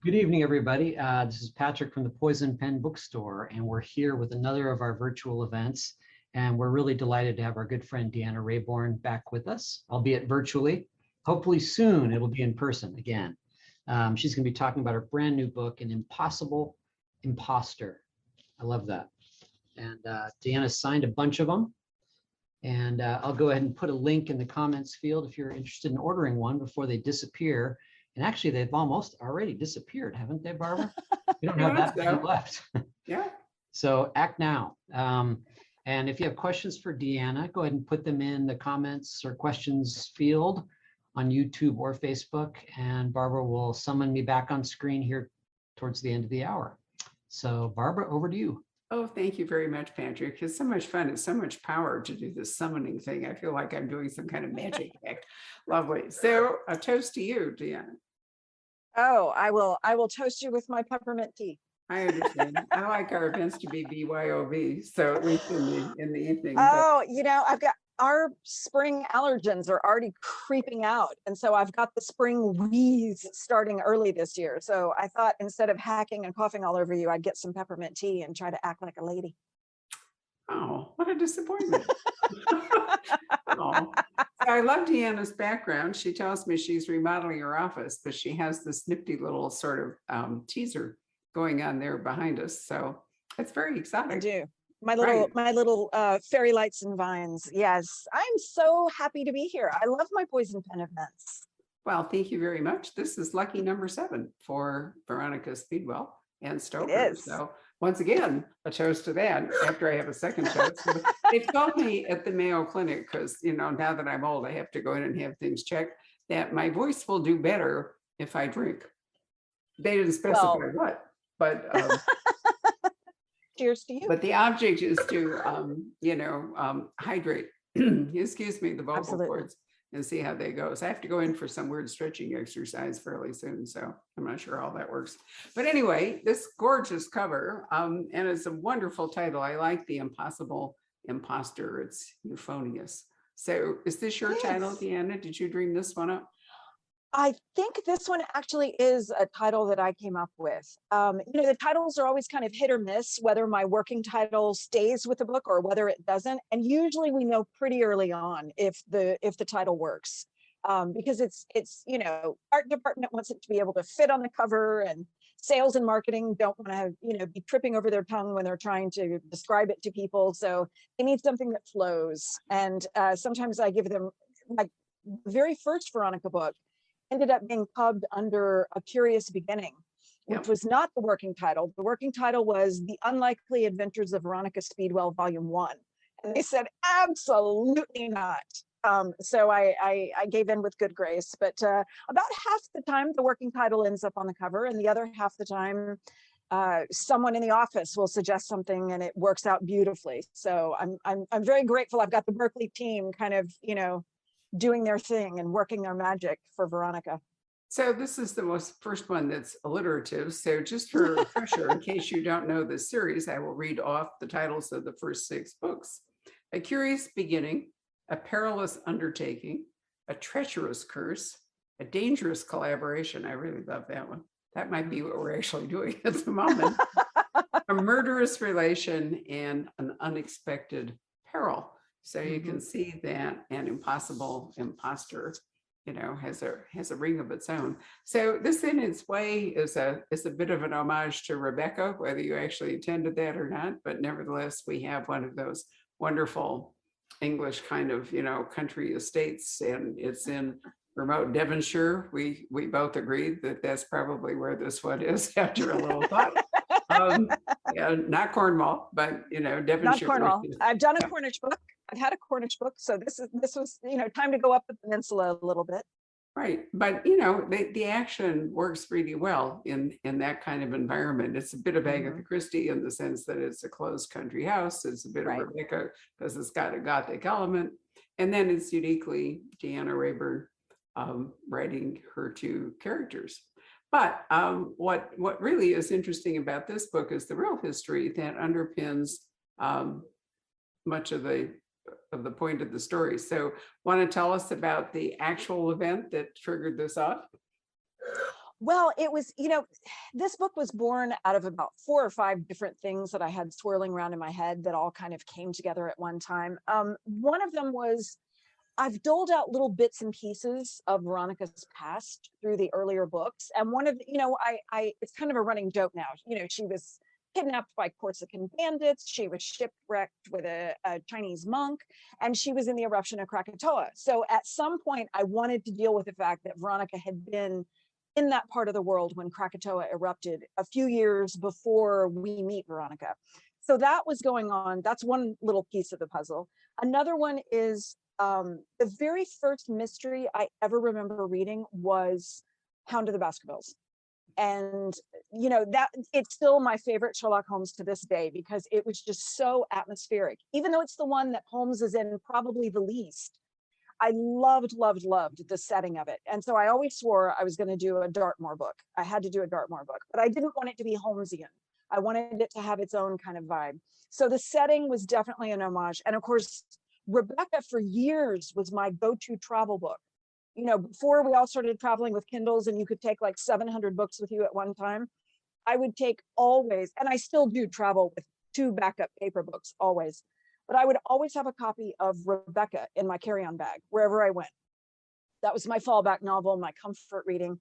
Good evening, everybody. This is Patrick from the Poison Pen Bookstore, and we're here with another of our virtual events. And we're really delighted to have our good friend Deanna Raybourn back with us, albeit virtually. Hopefully soon it'll be in person again. She's going to be talking about her brand new book, An Imposter. I love that. And Deanna signed a bunch of them. And I'll go ahead and put a link in the comments field if you're interested in ordering one before they disappear. And actually, they've almost already disappeared, haven't they, Barbara? We don't have that many left. Yeah. So act now. And if you have questions for Deanna, go ahead and put them in the comments or questions field on YouTube or Facebook. And Barbara will summon me back on screen here towards the end of the hour. So Barbara, over to you. Oh, thank you very much, Patrick. It's so much fun. It's so much power to do this summoning thing. I feel like I'm doing some kind of magic act. Lovely. So a toast to you, Deanna. Oh, I will toast you with my peppermint tea. I understand. I like our events to be BYOB, so at least in the evening. Oh, I've got our spring allergens are already creeping out. And so I've got the spring wheeze starting early this year. So I thought instead of hacking and coughing all over you, I'd get some peppermint tea and try to act like a lady. Oh, what a disappointment. Oh. So I love Deanna's background. She tells me she's remodeling her office, but she has this nifty little sort of teaser going on there behind us. So it's very exciting. I do. My little fairy lights and vines. Yes, I'm so happy to be here. I love my Poison Pen events. Well, thank you very much. This is lucky number 7 for Veronica Speedwell and Stoker. It is. So once again, a toast to that after I have a second toast. They told me at the Mayo Clinic, because now that I'm old, I have to go in and have things checked, that my voice will do better if I drink. They didn't specify what, but cheers to you. But the object is to hydrate, excuse me, the vocal cords and see how they go. So I have to go in for some weird stretching exercise fairly soon. So I'm not sure how that works. But anyway, this gorgeous cover, and it's a wonderful title. I like the Impossible Imposter. It's euphonious. So is this your title, Deanna? Did you dream this one up? I think this one actually is a title that I came up with. The titles are always kind of hit or miss, whether my working title stays with the book or whether it doesn't. And usually we know pretty early on if the title works, because it's art department wants it to be able to fit on the cover, and sales and marketing don't want to have, be tripping over their tongue when they're trying to describe it to people. So they need something that flows. And sometimes I give them, like the very first Veronica book ended up being pubbed under A Curious Beginning, which was not the working title. The working title was The Unlikely Adventures of Veronica Speedwell, Volume 1. And they said, absolutely not. So I gave in with good grace, but about half the time the working title ends up on the cover, and the other half the time someone in the office will suggest something and it works out beautifully. So I'm very grateful. I've got the Berkeley team kind of, doing their thing and working their magic for Veronica. So this is the first one that's alliterative. So just for a refresher, in case you don't know this series, I will read off the titles of the first 6 books. A Curious Beginning, A Perilous Undertaking, A Treacherous Curse, A Dangerous Collaboration. I really love that one. That might be what we're actually doing at the moment. A Murderous Relation, and An Unexpected Peril. So you can see that An Impossible Imposter, has a ring of its own. So this in its way is a bit of an homage to Rebecca, whether you actually intended that or not, but nevertheless, we have one of those wonderful English kind of, country estates, and it's in remote Devonshire. We both agreed that that's probably where this one is after a little thought. Not Cornwall, but Devonshire. Not Cornwall. I've done a Cornish book. I've had a Cornish book, so this was time to go up the peninsula a little bit. Right, but the action works really well in that kind of environment. It's a bit of Agatha Christie in the sense that it's a closed country house. It's a bit of Rebecca because it's got a Gothic element, and then it's uniquely Deanna Raybourn writing her 2 characters. But what really is interesting about this book is the real history that underpins much of the point of the story. So want to tell us about the actual event that triggered this off? Well, it was, this book was born out of about 4 or 5 different things that I had swirling around in my head that all kind of came together at one time. One of them was I've doled out little bits and pieces of Veronica's past through the earlier books. And one of the, it's kind of a running joke now. She was kidnapped by Corsican bandits. She was shipwrecked with a Chinese monk, and she was in the eruption of Krakatoa. So at some point, I wanted to deal with the fact that Veronica had been in that part of the world when Krakatoa erupted a few years before we meet Veronica. So that was going on. That's one little piece of the puzzle. Another one is the very first mystery I ever remember reading was Hound of the Baskervilles. And that it's still my favorite Sherlock Holmes to this day, because it was just so atmospheric. Even though it's the one that Holmes is in probably the least, I loved the setting of it. And so I always swore I was going to do a Dartmoor book. I had to do a Dartmoor book, but I didn't want it to be Holmesian. I wanted it to have its own kind of vibe. So the setting was definitely an homage. And of course, Rebecca for years was my go-to travel book. Before we all started traveling with Kindles and you could take like 700 books with you at one time, I would take always, and I still do travel with 2 backup paper books always, but I would always have a copy of Rebecca in my carry-on bag wherever I went. That was my fallback novel, my comfort reading.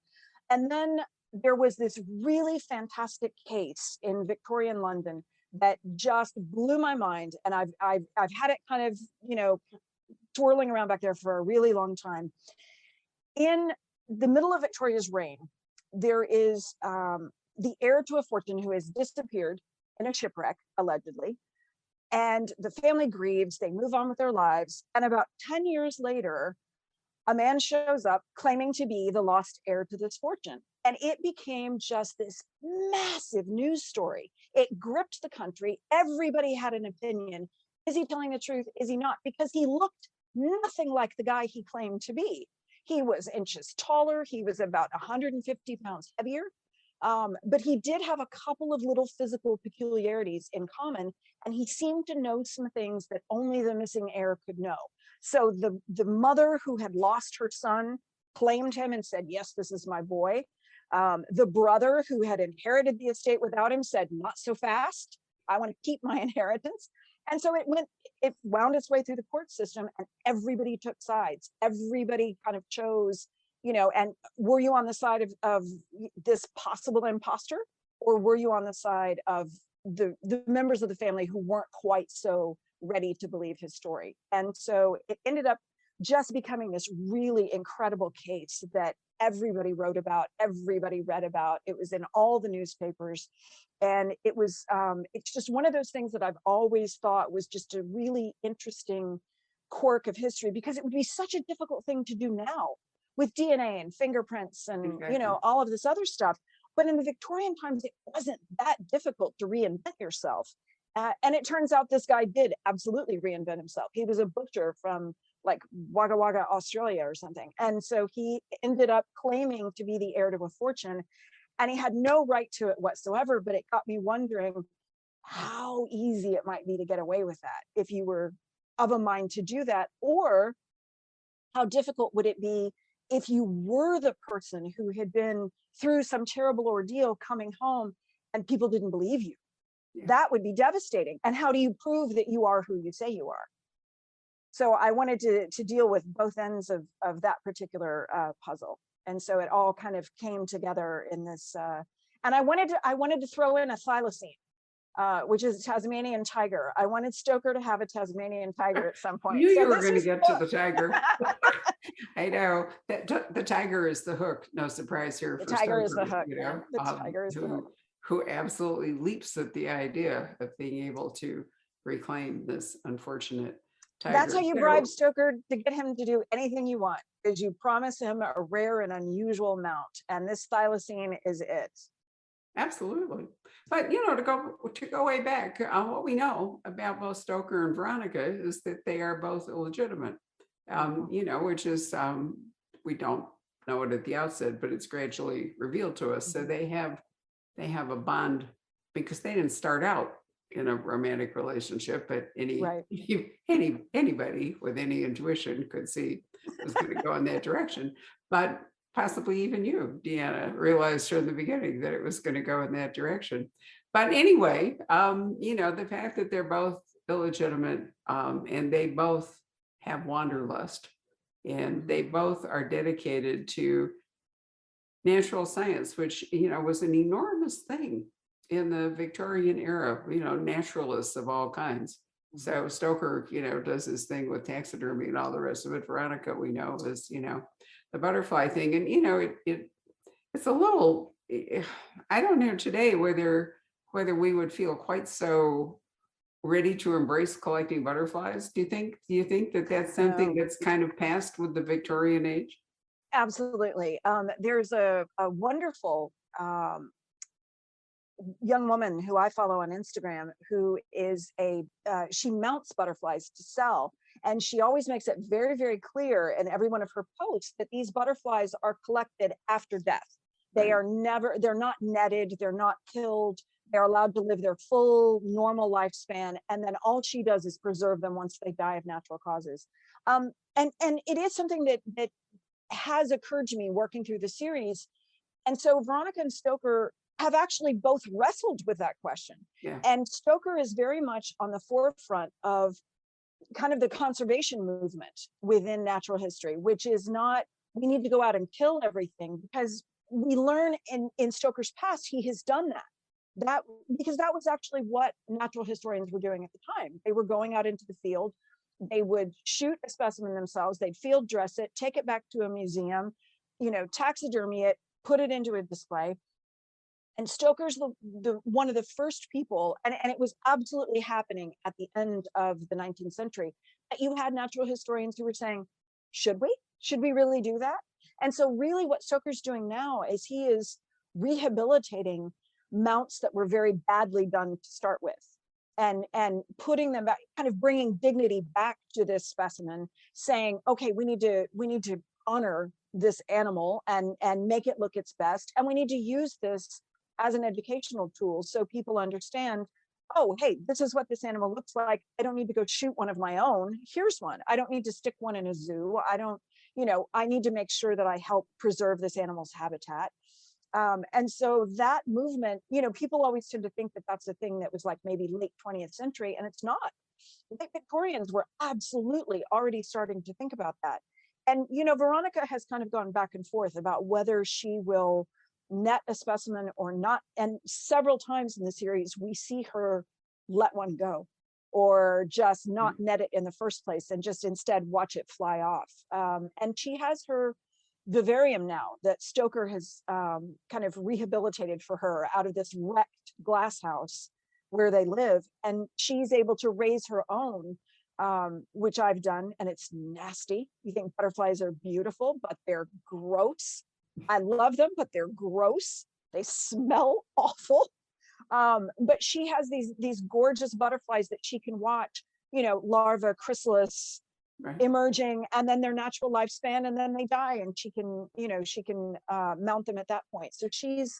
And then there was this really fantastic case in Victorian London that just blew my mind. And I've had it kind of, twirling around back there for a really long time. In the middle of Victoria's reign, there is the heir to a fortune who has disappeared in a shipwreck, allegedly. And the family grieves, they move on with their lives. And about 10 years later, a man shows up claiming to be the lost heir to this fortune. And it became just this massive news story. It gripped the country. Everybody had an opinion. Is he telling the truth? Is he not? Because he looked nothing like the guy he claimed to be. He was inches taller. He was about 150 pounds heavier. But he did have a couple of little physical peculiarities in common. And he seemed to know some things that only the missing heir could know. So the mother who had lost her son claimed him and said, yes, this is my boy. The brother who had inherited the estate without him said, not so fast. I want to keep my inheritance. And so it wound its way through the court system, and everybody took sides. Everybody kind of chose, and were you on the side of this possible imposter, or were you on the side of the members of the family who weren't quite so ready to believe his story? And so it ended up just becoming this really incredible case that everybody wrote about, everybody read about. It was in all the newspapers. And it was, it's just one of those things that I've always thought was just a really interesting quirk of history, because it would be such a difficult thing to do now with DNA and fingerprints and, Exactly. all of this other stuff. But in the Victorian times, it wasn't that difficult to reinvent yourself. And it turns out this guy did absolutely reinvent himself. He was a butcher from like Wagga Wagga, Australia or something. And so he ended up claiming to be the heir to a fortune, and he had no right to it whatsoever. But it got me wondering how easy it might be to get away with that if you were of a mind to do that, or how difficult would it be if you were the person who had been through some terrible ordeal coming home and people didn't believe you. Yeah. That would be devastating. And how do you prove that you are who you say you are? So I wanted to deal with both ends of that particular puzzle. And so it all kind of came together in this. And I wanted to throw in a thylacine, which is a Tasmanian tiger. I wanted Stoker to have a Tasmanian tiger at some point. I knew So you were this going to was get to the tiger. I know that the tiger is the hook. No surprise here. The for tiger is the Stoker, hook. Yeah, the tiger is the hook. who absolutely leaps at the idea of being able to reclaim this unfortunate tiger. That's how you So- bribe Stoker to get him to do anything you want, is you promise him a rare and unusual mount. And this thylacine is it. Absolutely. But to go way back, what we know about both Stoker and Veronica is that they are both illegitimate. Which is we don't know it at the outset, but it's gradually revealed to us. So they have a bond because they didn't start out in a romantic relationship, but anybody with any intuition could see it was going to go in that direction. But possibly even you, Deanna, realized from the beginning that it was going to go in that direction. But anyway, the fact that they're both illegitimate, and they both have wanderlust, and they both are dedicated to natural science, which, was an enormous thing in the Victorian era, naturalists of all kinds. So Stoker, does his thing with taxidermy and all the rest of it. Veronica, we know, is, the butterfly thing. And, it's a little, I don't know today whether we would feel quite so ready to embrace collecting butterflies. Do you think that that's something that's kind of passed with the Victorian age? Absolutely. There's a wonderful young woman who I follow on Instagram who is she mounts butterflies to sell. And she always makes it very, very clear in every one of her posts that these butterflies are collected after death. They're not netted, they're not killed. They're allowed to live their full normal lifespan. And then all she does is preserve them once they die of natural causes. And it is something that has occurred to me working through the series. And so Veronica and Stoker have actually both wrestled with that question. Yeah. And Stoker is very much on the forefront of kind of the conservation movement within natural history, which is not, we need to go out and kill everything, because we learn in Stoker's past, he has done that because that was actually what natural historians were doing at the time. They were going out into the field, they would shoot a specimen themselves, they'd field dress it, take it back to a museum, taxidermy it, put it into a display. And Stoker's the one of the first people, and it was absolutely happening at the end of the 19th century, that you had natural historians who were saying, should we really do that? And so really what Stoker's doing now is he is rehabilitating mounts that were very badly done to start with, and putting them back, kind of bringing dignity back to this specimen, saying, okay, we need to honor this animal and make it look its best, and we need to use this as an educational tool so people understand, oh, hey, this is what this animal looks like. I don't need to go shoot one of my own. Here's one. I don't need to stick one in a zoo. I need to make sure that I help preserve this animal's habitat. And so that movement, people always tend to think that that's a thing that was like maybe late 20th century, and it's not. The Victorians were absolutely already starting to think about that. And, Veronica has kind of gone back and forth about whether she will net a specimen or not. And several times in the series, we see her let one go, or just not net it in the first place and just instead watch it fly off. And she has her vivarium now that Stoker has kind of rehabilitated for her out of this wrecked glass house where they live. And she's able to raise her own, which I've done, and it's nasty. You think butterflies are beautiful, but they're gross. I love them, but they're gross. They smell awful. But she has these gorgeous butterflies that she can watch, larva, chrysalis, Right. emerging, and then their natural lifespan, and then they die, and she can mount them at that point. So she's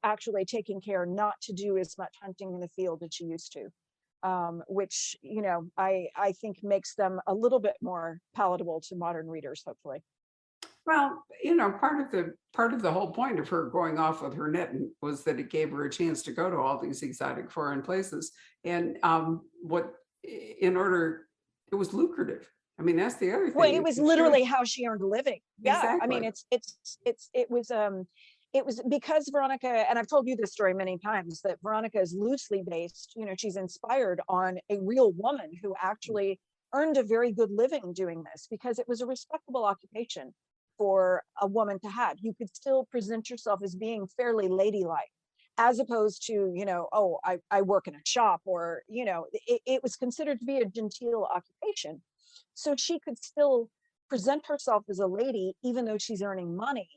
actually taking care not to do as much hunting in the field as she used to, which I think makes them a little bit more palatable to modern readers, hopefully. Well, part of the whole point of her going off with her net was that it gave her a chance to go to all these exotic foreign places, and it was lucrative. I mean, that's the other thing. Well, it was literally how she earned a living. Yeah, Exactly. I mean, it was because Veronica, and I've told you this story many times, that Veronica is loosely based. She's inspired on a real woman who actually earned a very good living doing this, because it was a respectable occupation for a woman to have. You could still present yourself as being fairly ladylike, as opposed to, I work in a shop, or, it was considered to be a genteel occupation. So she could still present herself as a lady, even though she's earning money.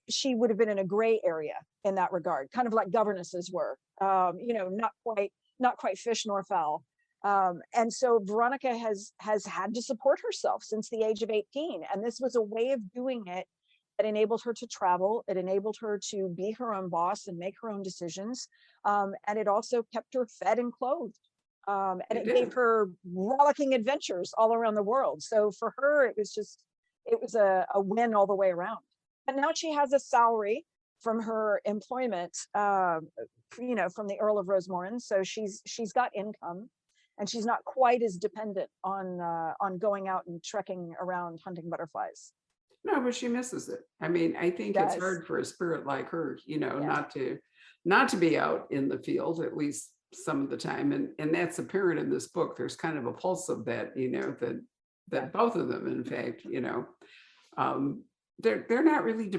She would have been in a gray area in that regard, kind of like governesses were, not quite fish nor fowl. And so Veronica has had to support herself since the age of 18. And this was a way of doing it that enabled her to travel. It enabled her to be her own boss and make her own decisions. And it also kept her fed and clothed. And it gave her rollicking adventures all around the world. So for her, it it was a win all the way around. But now she has a salary from her employment, you know, from the Earl of Rosemoran. So she's got income, and she's not quite as dependent on going out and trekking around hunting butterflies. No, but she misses it. I mean, I think it's Does. hard for a spirit like her, you know, Yeah. not to be out in the field, at least some of the time. And that's apparent in this book. There's kind of a pulse of that, you know, that Yeah. both of them, in fact, you know, they're not really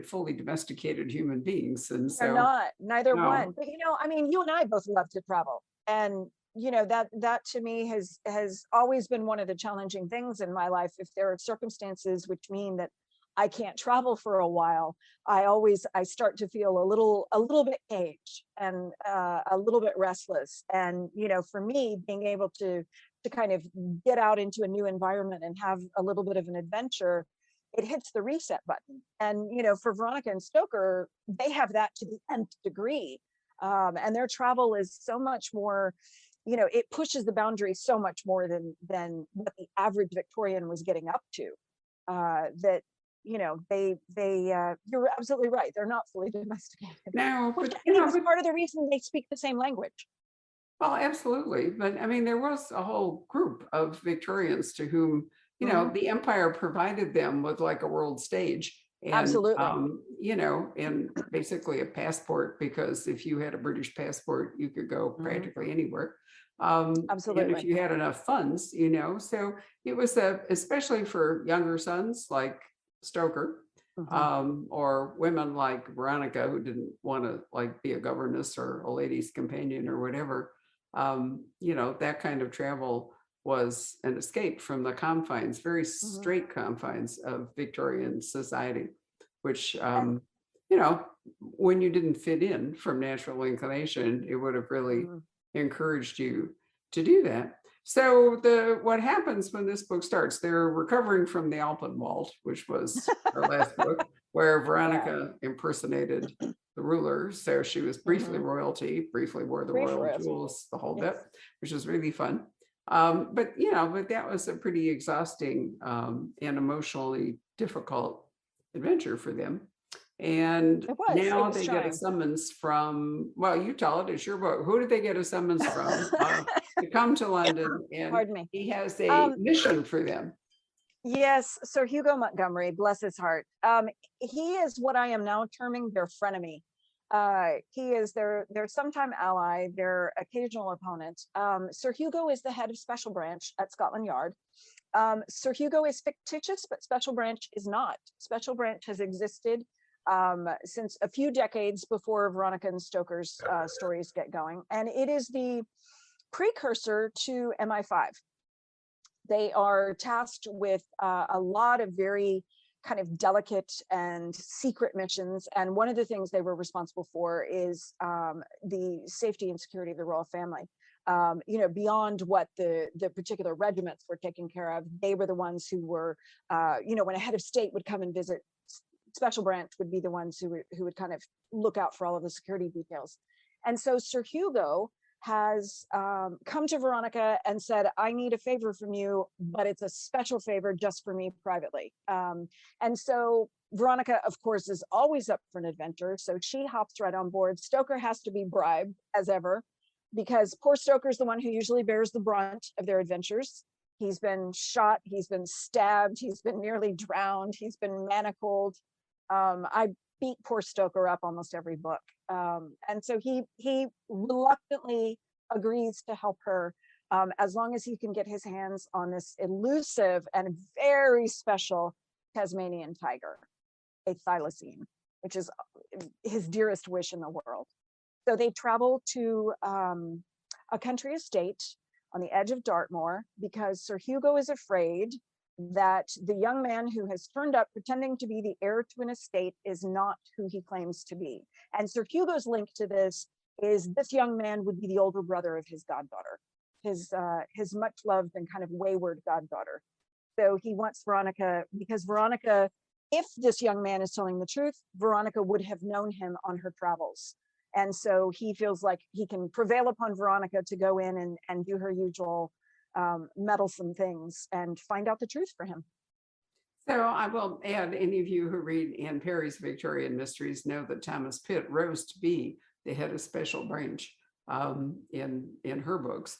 fully domesticated human beings. And They're so not, neither no. one. But you know, I mean, you and I both love to travel, and you know that to me has always been one of the challenging things in my life. If there are circumstances which mean that I can't travel for a while, I start to feel a little bit caged and a little bit restless. And you know, for me, being able to kind of get out into a new environment and have a little bit of an adventure, it hits the reset button. And you know, for Veronica and Stoker, they have that to the nth degree, and their travel is so much more, you know, it pushes the boundary so much more than what the average Victorian was getting up to. That you know, you're absolutely right, they're not fully domesticated. No, Which but I think is part of the reason they speak the same language. well, absolutely. But I mean, there was a whole group of Victorians to whom, you know, the empire provided them with like a world stage and, Absolutely. you know, and basically a passport, because if you had a British passport, you could go practically anywhere. And if Absolutely. you had enough funds, you know, so it was especially for younger sons like Stoker, or women like Veronica, who didn't want to like be a governess or a lady's companion or whatever. You know, that kind of travel was an escape from the confines, very straight confines of Victorian society, which, you know, when you didn't fit in from natural inclination, it would have really encouraged you to do that. So what happens when this book starts, they're recovering from the Alpenwald, which was our last book, where Veronica impersonated the ruler. So she was briefly royalty, briefly wore the royal jewels, the whole bit, which was really fun. But you know, but that was a pretty exhausting and emotionally difficult adventure for them. And now they get a summons from, well, you tell it, it's your book. Who did they get a summons from to come to London? And he has a mission for them. Yes, Sir Hugo Montgomery, bless his heart. He is what I am now terming their frenemy. He is their sometime ally, their occasional opponent. Sir Hugo is the head of Special Branch at Scotland Yard. Sir Hugo is fictitious, but Special Branch is not. Special Branch has existed since a few decades before Veronica and Stoker's stories get going. And it is the precursor to MI5. They are tasked with a lot of very kind of delicate and secret missions. And one of the things they were responsible for is the safety and security of the royal family. You know, beyond what the particular regiments were taking care of, they were the ones who were, you know, when a head of state would come and visit, Special Branch would be the ones who would kind of look out for all of the security details. And so Sir Hugo has come to Veronica and said, I need a favor from you, but it's a special favor just for me privately. And so Veronica, of course, is always up for an adventure. So she hops right on board. Stoker has to be bribed as ever, because poor Stoker's the one who usually bears the brunt of their adventures. He's been shot, he's been stabbed, he's been nearly drowned, he's been manacled. I beat poor Stoker up almost every book. And so he reluctantly agrees to help her as long as he can get his hands on this elusive and very special Tasmanian tiger, a thylacine, which is his dearest wish in the world. So they travel to a country estate on the edge of Dartmoor because Sir Hugo is afraid that the young man who has turned up pretending to be the heir to an estate is not who he claims to be. And Sir Hugo's link to this is this young man would be the older brother of his goddaughter, his much loved and kind of wayward goddaughter. So he wants Veronica, because Veronica, if this young man is telling the truth, Veronica would have known him on her travels. And so he feels like he can prevail upon Veronica to go in and do her usual meddlesome things and find out the truth for him. So I will add, any of you who read Anne Perry's Victorian Mysteries know that Thomas Pitt rose to be the head of special branch in her books,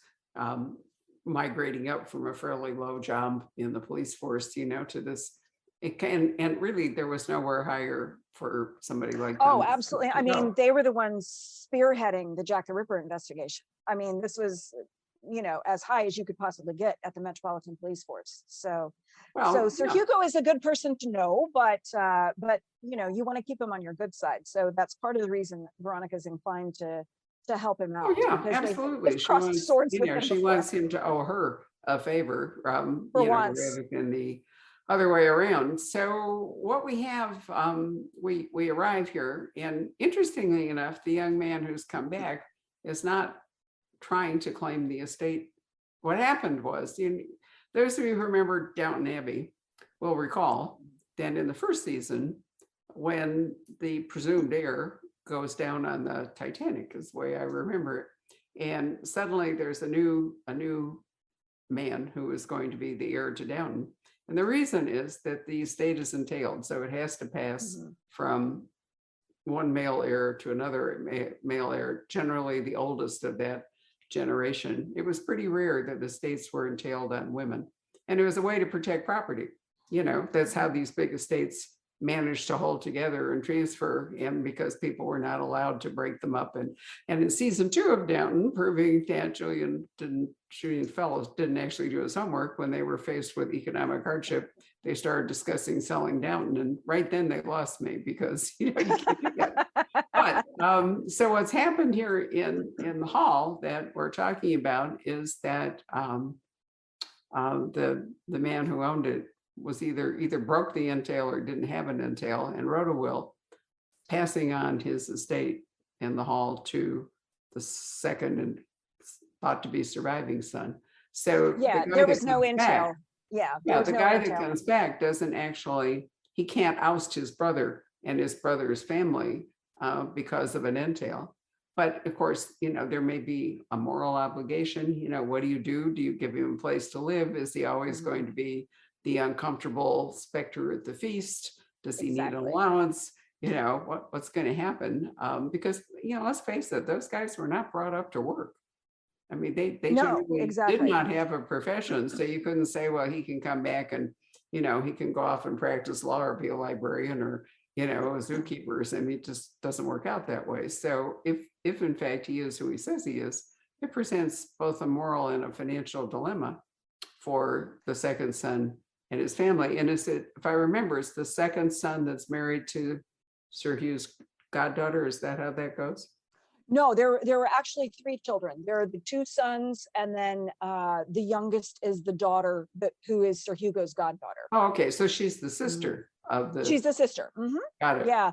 migrating up from a fairly low job in the police force, to this. It can, and really there was nowhere higher for somebody like Oh, Thomas absolutely. to I mean, go. they were the ones spearheading the Jack the Ripper investigation. I mean, this was, as high as you could possibly get at the Metropolitan Police Force. So Well, Sir yeah. Hugo is a good person to know, but you want to keep him on your good side. So that's part of the reason Veronica's inclined to help him out. Oh yeah, because absolutely. they've She crossed wants, swords with him she before. wants him to owe her a favor, For once. rather than the other way around. So what we have, we arrive here, and interestingly enough, the young man who's come back is not trying to claim the estate. What happened was, those of you who remember Downton Abbey will recall that in the first season, when the presumed heir goes down on the Titanic, is the way I remember it, and suddenly there's a new man who is going to be the heir to Downton. And the reason is that the estate is entailed, so it has to pass from one male heir to another male heir, generally the oldest of that generation. It was pretty rare that the estates were entailed on women, and it was a way to protect property. That's how these big estates managed to hold together and transfer, and because people were not allowed to break them up. And in season 2 of Downton, proving that Julian Fellows didn't actually do his homework, when they were faced with economic hardship, they started discussing selling Downton, and right then they lost me, because you can't do that. But so what's happened here in the hall that we're talking about is that the man who owned it was either broke the entail or didn't have an entail, and wrote a will passing on his estate in the hall to the second and thought to be surviving son. So Yeah, there was no entail. The guy that comes back doesn't actually, he can't oust his brother and his brother's family because of an entail. But of course, there may be a moral obligation. What do? Do you give him a place to live? Is he always going to be the uncomfortable specter at the feast? Does he need an allowance? What's going to happen? Because, let's face it, those guys were not brought up to work. I mean, they generally did not have a profession. So you couldn't say, well, he can come back and, he can go off and practice law or be a librarian or, a zookeeper. I mean, it just doesn't work out that way. So if in fact he is who he says he is, it presents both a moral and a financial dilemma for the second son and his family. And if I remember, it's the second son that's married to Sir Hugh's goddaughter. Is that how that goes? No, there were actually 3 children. There are the 2 sons, and then the youngest is the daughter, who is Sir Hugo's goddaughter. Oh, okay. So she's the sister of the. She's the sister. Got it. Yeah,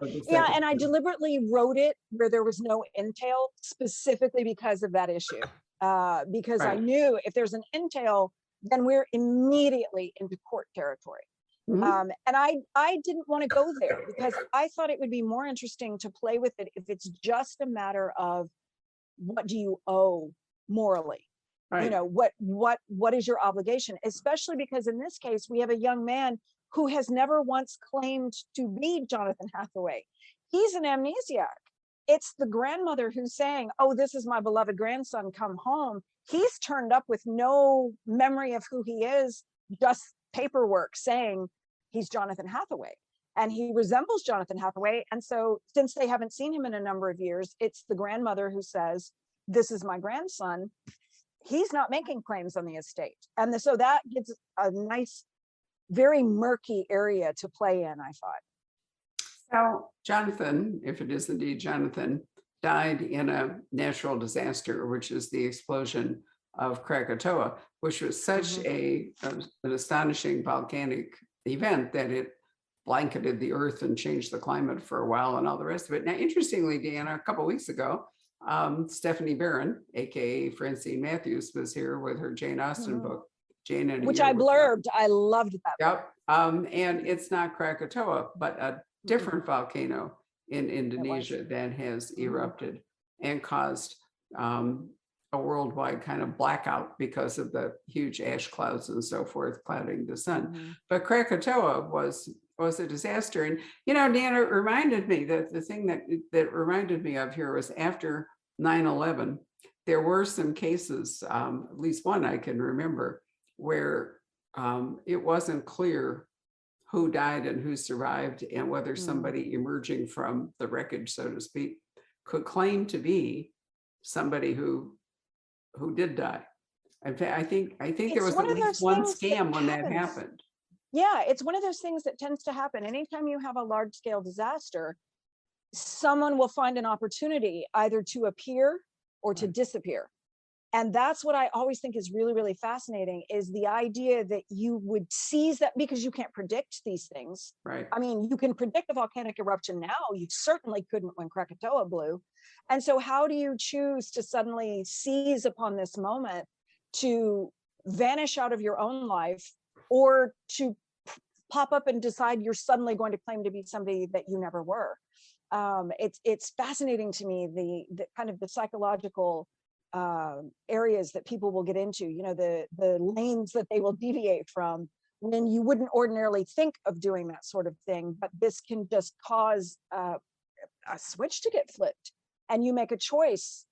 and I deliberately wrote it where there was no entail, specifically because of that issue. Because I knew if there's an entail, then we're immediately into court territory. And I didn't want to go there, because I thought it would be more interesting to play with it if it's just a matter of what do you owe morally, what is your obligation, especially because in this case we have a young man who has never once claimed to be Jonathan Hathaway. He's an amnesiac. It's the grandmother who's saying, oh, this is my beloved grandson, come home. He's turned up with no memory of who he is, just paperwork saying he's Jonathan Hathaway, and he resembles Jonathan Hathaway. And so since they haven't seen him in a number of years, it's the grandmother who says, this is my grandson. He's not making claims on the estate. And so that gives a nice, very murky area to play in, I thought. So Jonathan, if it is indeed Jonathan, died in a natural disaster, which is the explosion of Krakatoa, which was such an astonishing volcanic event that it blanketed the earth and changed the climate for a while and all the rest of it. Now, interestingly, Deanna, a couple of weeks ago, Stephanie Barron, aka Francine Matthews, was here with her Jane Austen book, Jane and which I blurbed. I loved that. Yep. And it's not Krakatoa, but a different volcano in Indonesia that has erupted and caused a worldwide kind of blackout because of the huge ash clouds and so forth clouding the sun. Mhm. But Krakatoa was a disaster. And, you know, Deanna, it reminded me that the thing that reminded me of here was after 9/11, there were some cases, at least one I can remember, where it wasn't clear who died and who survived, and whether somebody emerging from the wreckage, so to speak, could claim to be somebody who did die. In fact, I think there It's was one at of least those one things that scam when that happens. happened. Yeah, it's one of those things that tends to happen. Anytime you have a large scale disaster, someone will find an opportunity either to appear or to Right. disappear. And that's what I always think is really, really fascinating, is the idea that you would seize that, because you can't predict these things. Right. I mean, you can predict a volcanic eruption now. You certainly couldn't when Krakatoa blew. And so how do you choose to suddenly seize upon this moment to vanish out of your own life, or to pop up and decide you're suddenly going to claim to be somebody that you never were? It's fascinating to me, the kind of the psychological areas that people will get into, you know, the lanes that they will deviate from when you wouldn't ordinarily think of doing that sort of thing. But this can just cause a switch to get flipped, and you make a choice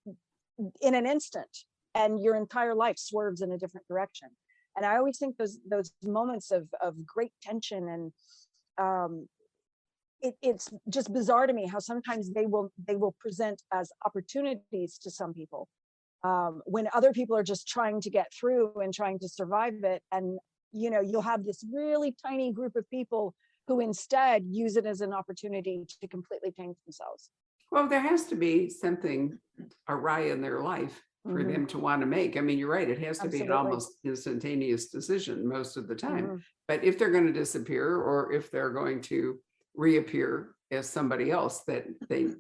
in an instant, and your entire life swerves in a different direction. And I always think those moments of great tension and it's just bizarre to me how sometimes they will present as opportunities to some people, when other people are just trying to get through and trying to survive it. And you know, you'll have this really tiny group of people who instead use it as an opportunity to completely change themselves. Well, there has to be something awry in their life for Mhm. them to want to make. I mean, you're right. It has to be an Absolutely. almost instantaneous decision most of the time. Mhm. But if they're going to disappear, or if they're going to reappear as somebody else that they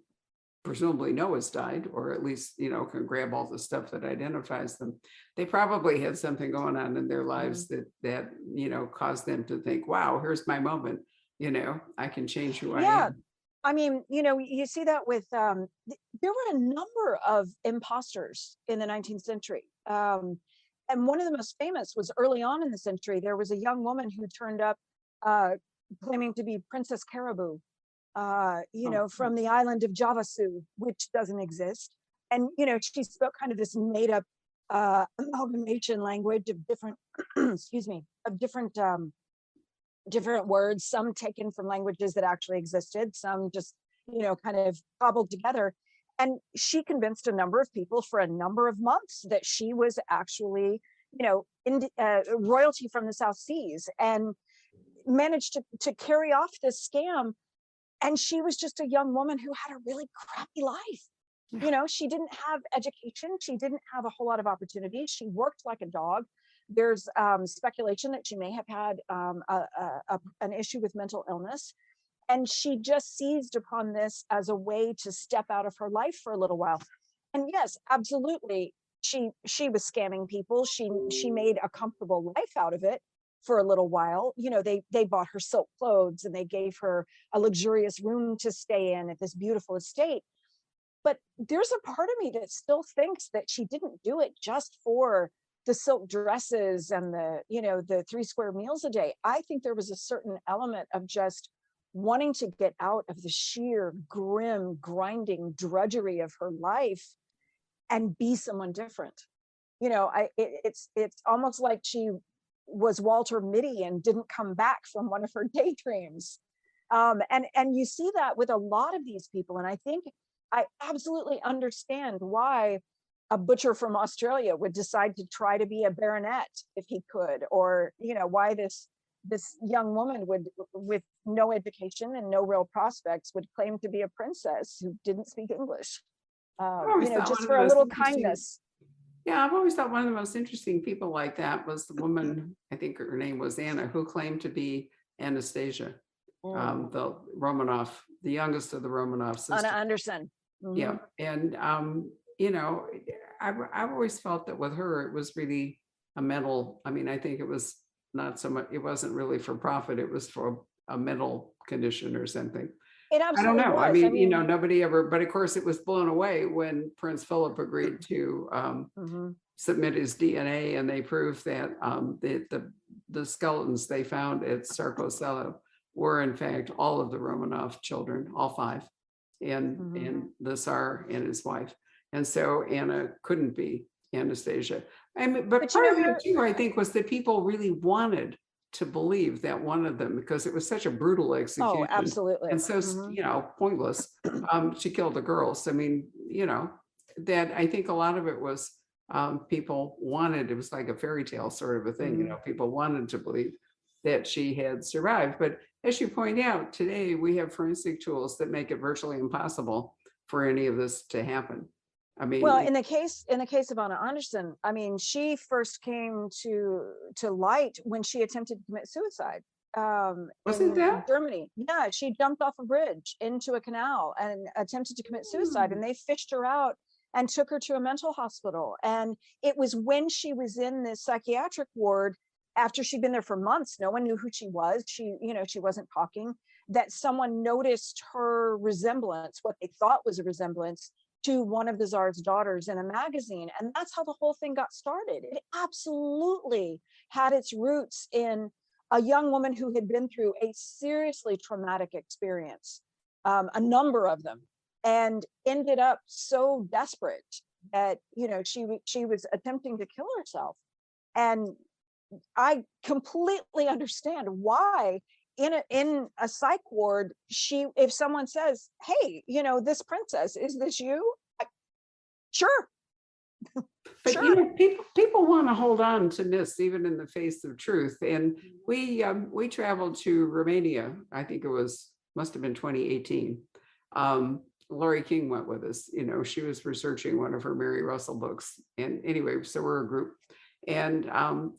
presumably know has died, or at least, you know, can grab all the stuff that identifies them, they probably had something going on in their lives that you know, caused them to think, wow, here's my moment, you know, I can change who I Yeah, am. I mean, you know, you see that with there were a number of imposters in the 19th century. And one of the most famous was early on in the century. There was a young woman who turned up uh, claiming to be Princess Caribou, you Oh, know, from the island of Javasu, which doesn't exist. And, you know, she spoke kind of this made up amalgamation language of different, excuse me, of different words, some taken from languages that actually existed, some just, you know, kind of cobbled together. And she convinced a number of people for a number of months that she was actually, you know, royalty from the South Seas, and managed to carry off this scam. And she was just a young woman who had a really crappy life. yeah. You know, she didn't have education, she didn't have a whole lot of opportunities, she worked like a dog. There's speculation that she may have had an issue with mental illness, and she just seized upon this as a way to step out of her life for a little while. And yes, absolutely, she was scamming people. She made a comfortable life out of it for a little while. You know, they bought her silk clothes, and they gave her a luxurious room to stay in at this beautiful estate. But there's a part of me that still thinks that she didn't do it just for the silk dresses and the, you know, the 3 square meals a day. I think there was a certain element of just wanting to get out of the sheer grim grinding drudgery of her life and be someone different. You know, it's almost like she was Walter Mitty and didn't come back from one of her daydreams. And you see that with a lot of these people. And I think I absolutely understand why a butcher from Australia would decide to try to be a baronet if he could, or, you know, why this young woman would, with no education and no real prospects, would claim to be a princess who didn't speak English, I've always you know, thought one just of the for a most little interesting, kindness. yeah, I've always thought one of the most interesting people like that was the woman, I think her name was Anna, who claimed to be Anastasia, the Romanov, the youngest of the Romanov Anna sisters. Anderson. Yeah. And, you know, I've always felt that with her, it was really a mental, I mean, I think it was not so much, it wasn't really for profit, it was for a mental condition or something. It I don't absolutely know. I was. mean, nobody ever, but of course it was blown away when Prince Philip agreed to Mhm. submit his DNA, and they proved that the skeletons they found at Sarkosello were in fact all of the Romanov children, all five, and the Tsar and his wife. And so Anna couldn't be Anastasia. I mean, but But part of it too, I think, was that people really wanted to believe that one of them, because it was such a brutal Oh, execution absolutely. and so pointless to kill the girls. I mean, that I think a lot of it was people wanted, it was like a fairy tale sort of a thing, people wanted to believe that she had survived. But as you point out, today we have forensic tools that make it virtually impossible for any of this to happen. I mean, Well, in the case of Anna Anderson, I mean, she first came to light when she attempted to commit suicide wasn't in that? Germany. Yeah, she jumped off a bridge into a canal and attempted to commit suicide, and they fished her out and took her to a mental hospital. And it was when she was in this psychiatric ward, after she'd been there for months, no one knew who she was. She wasn't talking, that someone noticed her resemblance, what they thought was a resemblance to one of the Tsar's daughters in a magazine. And that's how the whole thing got started. It absolutely had its roots in a young woman who had been through a seriously traumatic experience, a number of them, and ended up so desperate that she was attempting to kill herself. And I completely understand why in a psych ward, if someone says, hey, this princess, is this you? Sure. But Sure. people want to hold on to myths even in the face of truth. And we traveled to Romania. I think must have been 2018. Laurie King went with us. She was researching one of her Mary Russell books. And anyway, so we're a group. And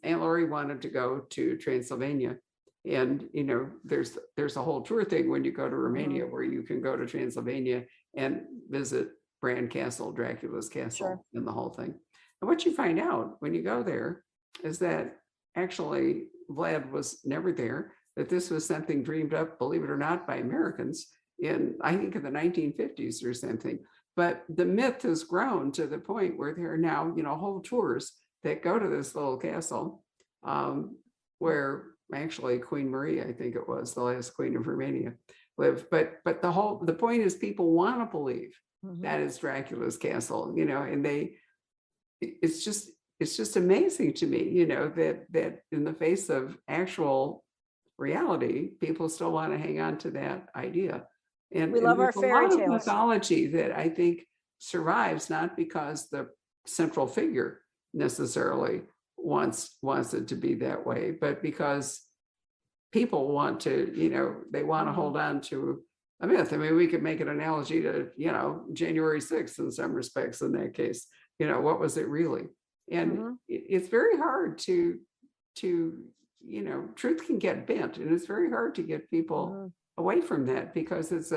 Laurie wanted to go to Transylvania. And there's a whole tour thing when you go to Romania where you can go to Transylvania and visit Bran Castle, Dracula's castle, and the whole thing. And what you find out when you go there is that actually Vlad was never there, that this was something dreamed up, believe it or not, by Americans I think in the 1950s or something. But the myth has grown to the point where there are now, whole tours that go to this little castle where actually Queen Marie, I think it was, the last queen of Romania, lived. But the point is people want to believe that is Dracula's castle, and it's just amazing to me, that in the face of actual reality, people still want to hang on to that idea. And we love our there's a fairy lot of tales. mythology that I think survives, not because the central figure necessarily wants it to be that way, but because people want to, they want to hold on to a myth. I mean, we could make an analogy to, January 6th in some respects in that case. What was it really? And it's very hard to truth can get bent, and it's very hard to get people away from that because it's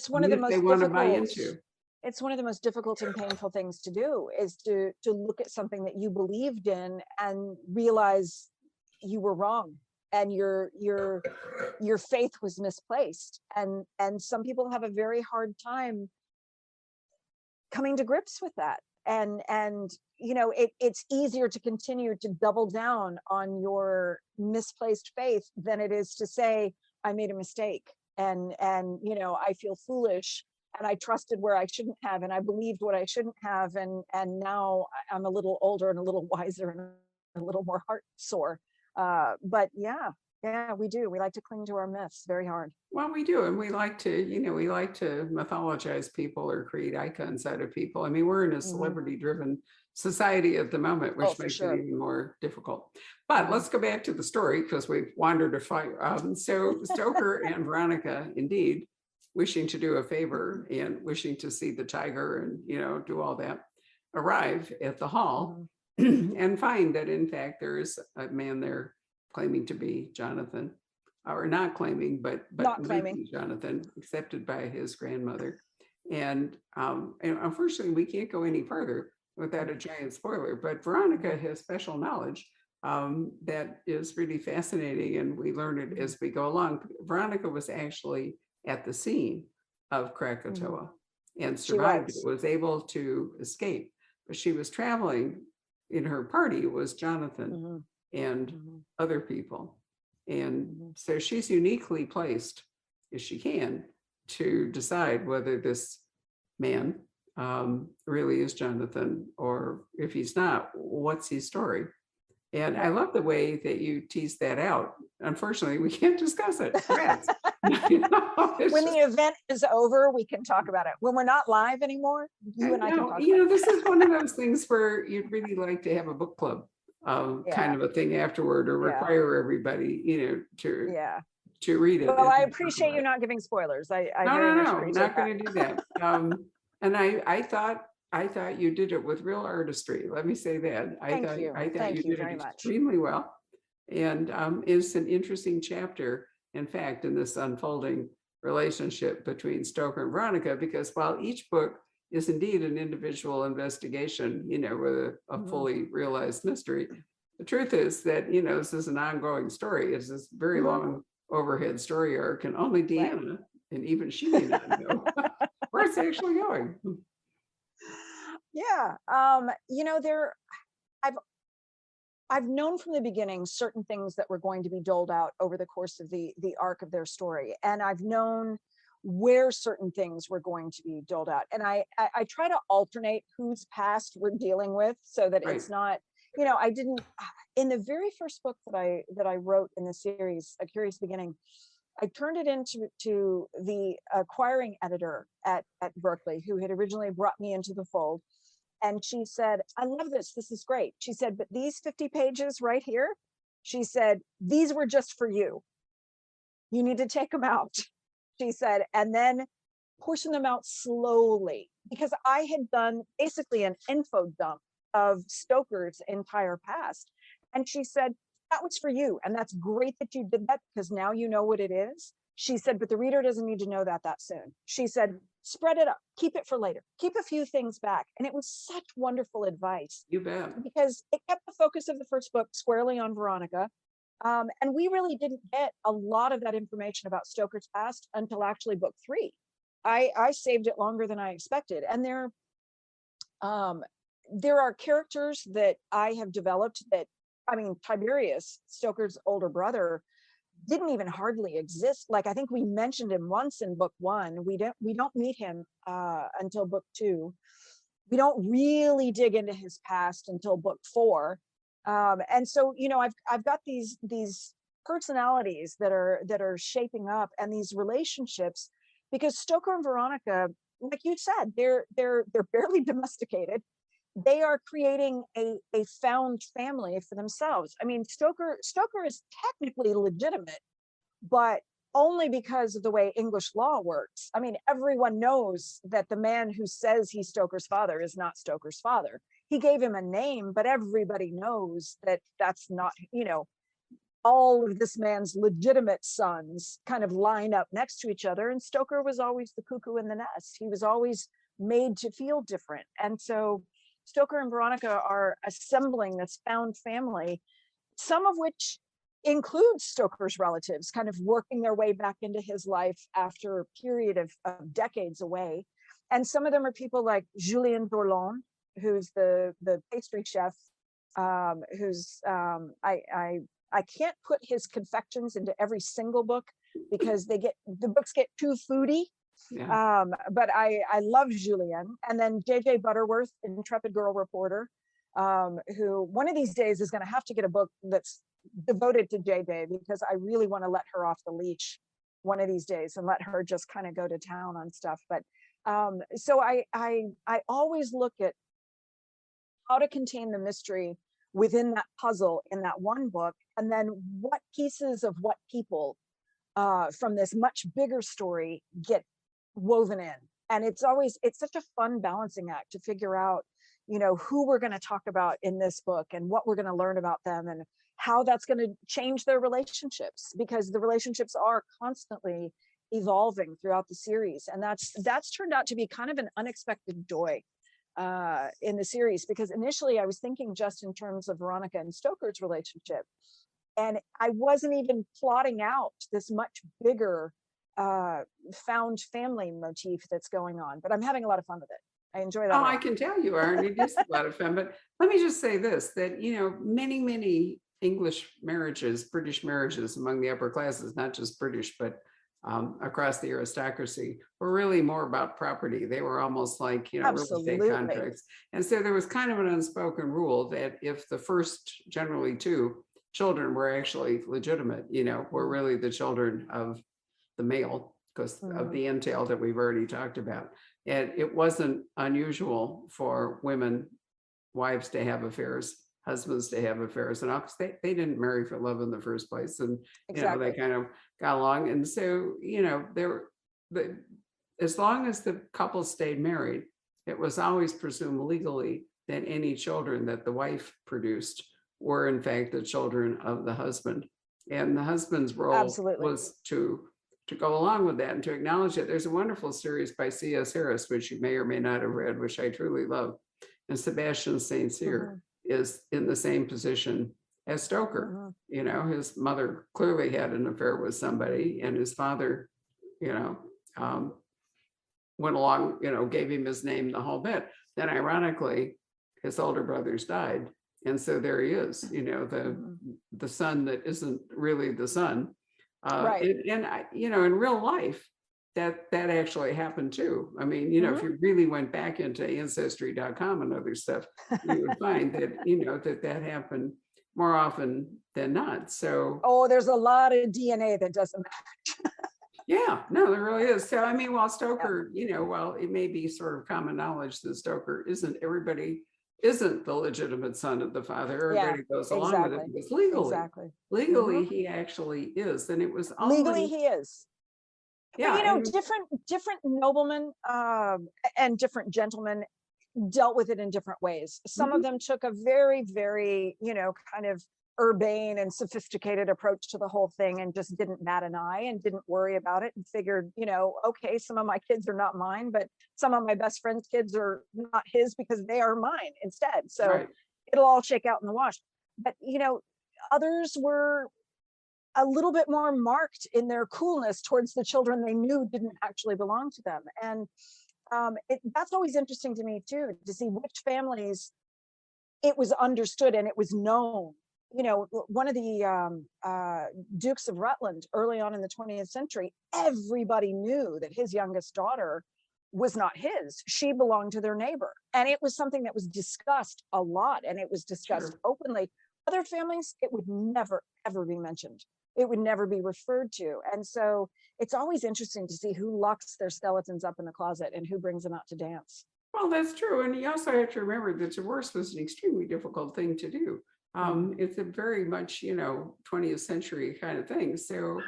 one of the most they want to buy into. It's one of the most difficult and painful things to do, is to look at something that you believed in and realize you were wrong and your faith was misplaced. And some people have a very hard time coming to grips with that. And it's easier to continue to double down on your misplaced faith than it is to say, I made a mistake, and I feel foolish, and I trusted where I shouldn't have, and I believed what I shouldn't have, and now I'm a little older and a little wiser and a little more heart sore. But yeah, we do. We like to cling to our myths very hard. Well, we do, and we like to mythologize people or create icons out of people. I mean, we're in a celebrity-driven society at the moment, which makes it even more difficult. But let's go back to the story because we've wandered a far. So Stoker and Veronica, indeed, wishing to do a favor and wishing to see the tiger and do all that, arrive at the hall and find that in fact there is a man there claiming to be Jonathan, or not claiming, but not claiming Jonathan, accepted by his grandmother. And unfortunately, we can't go any further without a giant spoiler, but Veronica has special knowledge that is really fascinating, and we learn it as we go along. Veronica was actually at the scene of Krakatoa and She survived it, was. was able to escape. But she was traveling, in her party was Jonathan Mhm, and mhm, other people. And mhm. so she's uniquely placed, if she can, to decide whether this man really is Jonathan, or if he's not, what's his story. And I Right. love the way that you tease that out. Unfortunately, we can't discuss it. Rats. You know, it's When just, the event is over, we can talk about it. When we're not live anymore, you and I can talk you about know, this is one of those things where you'd really like to have a book club it. kind Yeah, of a thing afterward, or yeah, require everybody, yeah. to read it Well, and I to talk appreciate about you it. not giving spoilers. I No, very no, much no, appreciate not that. going to do that. And I thought you did it with real artistry. Let me say that. Thank you. I thought you Thank you did it very much. extremely well. And it's an interesting chapter, in fact, in this unfolding relationship between Stoker and Veronica, because while each book is indeed an individual investigation, with a Mhm, fully realized mystery, the truth is that, this is an ongoing story. It's this very mhm. long overhead story arc, and only Right. Deanna, and even she may not know where it's actually going. Yeah. There I've I've known from the beginning certain things that were going to be doled out over the course of the arc of their story. And I've known where certain things were going to be doled out. And I try to alternate whose past we're dealing with so that Right. it's not, I didn't in the very first book that I wrote in the series, A Curious Beginning, I turned it into the acquiring editor at Berkeley, who had originally brought me into the fold. And she said, I love this. This is great. She said, but these 50 pages right here, she said, these were just for you. You need to take them out. She said, and then portion them out slowly, because I had done basically an info dump of Stoker's entire past. And she said, that was for you. And that's great that you did that, because now you know what it is. She said, but the reader doesn't need to know that soon. She said, spread it up, keep it for later, keep a few things back. And it was such wonderful advice, You bet. because it kept the focus of the first book squarely on Veronica. And we really didn't get a lot of that information about Stoker's past until actually book 3. I saved it longer than I expected. And there are characters that I have developed that, I mean, Tiberius, Stoker's older brother, didn't even hardly exist. Like, I think we mentioned him once in book 1. We don't meet him until book 2. We don't really dig into his past until book 4. And so, I've got these personalities that are shaping up, and these relationships, because Stoker and Veronica, like you said, they're barely domesticated. They are creating a found family for themselves. I mean, Stoker is technically legitimate, but only because of the way English law works. I mean, everyone knows that the man who says he's Stoker's father is not Stoker's father. He gave him a name, but everybody knows that that's not, all of this man's legitimate sons kind of line up next to each other. And Stoker was always the cuckoo in the nest. He was always made to feel different. And so Stoker and Veronica are assembling this found family, some of which includes Stoker's relatives, kind of working their way back into his life after a period of decades away. And some of them are people like Julien Dorlon, who's the pastry chef, who's I can't put his confections into every single book because the books get too foodie. Yeah. But I love Julien. And then JJ Butterworth, Intrepid Girl Reporter, who one of these days is going to have to get a book that's devoted to JJ, because I really want to let her off the leash one of these days and let her just kind of go to town on stuff. But so I always look at how to contain the mystery within that puzzle in that one book, and then what pieces of what people from this much bigger story get woven in. And it's such a fun balancing act to figure out, who we're going to talk about in this book and what we're going to learn about them and how that's going to change their relationships, because the relationships are constantly evolving throughout the series. And that's turned out to be kind of an unexpected joy in the series, because initially I was thinking just in terms of Veronica and Stoker's relationship, and I wasn't even plotting out this much bigger found family motif that's going on, but I'm having a lot of fun with it. I enjoy that. Oh, a I lot. can tell you are, and it is a lot of fun. But let me just say this, that, many, many English marriages, British marriages among the upper classes, not just British, but across the aristocracy, were really more about property. They were almost like, real estate Absolutely. contracts. And so there was kind of an unspoken rule that if the first, generally two, children were actually legitimate, were really the children of the male, because of the entail that we've already talked about. And it wasn't unusual for women, wives, to have affairs, husbands to have affairs, and all, 'cause they didn't marry for love in the first place. And Exactly. they kind of got along. And so, as long as the couple stayed married, it was always presumed legally that any children that the wife produced were in fact the children of the husband. And the husband's role Absolutely. was to go along with that and to acknowledge it. There's a wonderful series by C.S. Harris, which you may or may not have read, which I truly love. And Sebastian St. Cyr is in the same position as Stoker. His mother clearly had an affair with somebody, and his father, went along, gave him his name, the whole bit. Then ironically, his older brothers died. And so there he is, the son that isn't really the son. Right. In real life, that actually happened too. I mean, if you really went back into ancestry.com and other stuff, you would find that that happened more often than not. So, there's a lot of DNA that doesn't match. yeah, no, there really is. So, I mean, while Stoker, while it may be sort of common knowledge that Stoker isn't the legitimate son of the father, everybody goes along with it, because legally he actually is. And it was legally only, he is. yeah, But, different noblemen and different gentlemen dealt with it in different ways. Some of them took a very, very, kind of urbane and sophisticated approach to the whole thing and just didn't bat an eye and didn't worry about it and figured, okay, some of my kids are not mine, but some of my best friend's kids are not his because they are mine instead. So it'll all shake out in the wash. But, others were a little bit more marked in their coolness towards the children they knew didn't actually belong to them. And that's always interesting to me too, to see which families it was understood and it was known. One of the Dukes of Rutland early on in the 20th century, everybody knew that his youngest daughter was not his. She belonged to their neighbor. And it was something that was discussed a lot, and it was discussed openly. Other families, it would never, ever be mentioned. It would never be referred to. And so it's always interesting to see who locks their skeletons up in the closet and who brings them out to dance. Well, that's true. And you also have to remember that divorce was an extremely difficult thing to do. It's a very much, 20th century kind of thing. So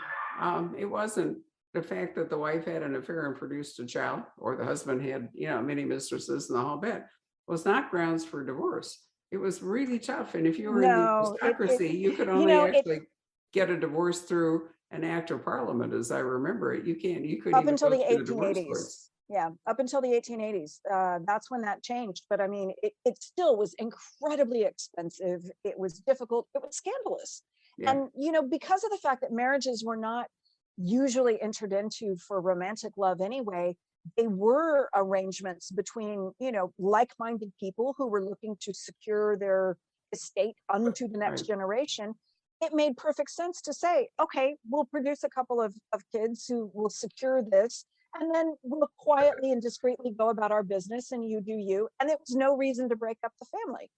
it wasn't the fact that the wife had an affair and produced a child, or the husband had, many mistresses and the whole bit, was not grounds for divorce. It was really tough. And if you were in the aristocracy, you could only actually get a divorce through an act of parliament, as I remember it. You couldn't up even until go the through the divorce 1880s. courts. Yeah, up until the 1880s. That's when that changed. But I mean, it still was incredibly expensive. It was difficult. It was scandalous. Yeah. And, because of the fact that marriages were not usually entered into for romantic love anyway, they were arrangements between, like-minded people who were looking to secure their estate unto the next generation. It made perfect sense to say, okay, we'll produce a couple of kids who will secure this, and then we'll quietly and discreetly go about our business, and you do you. And there was no reason to break up the family,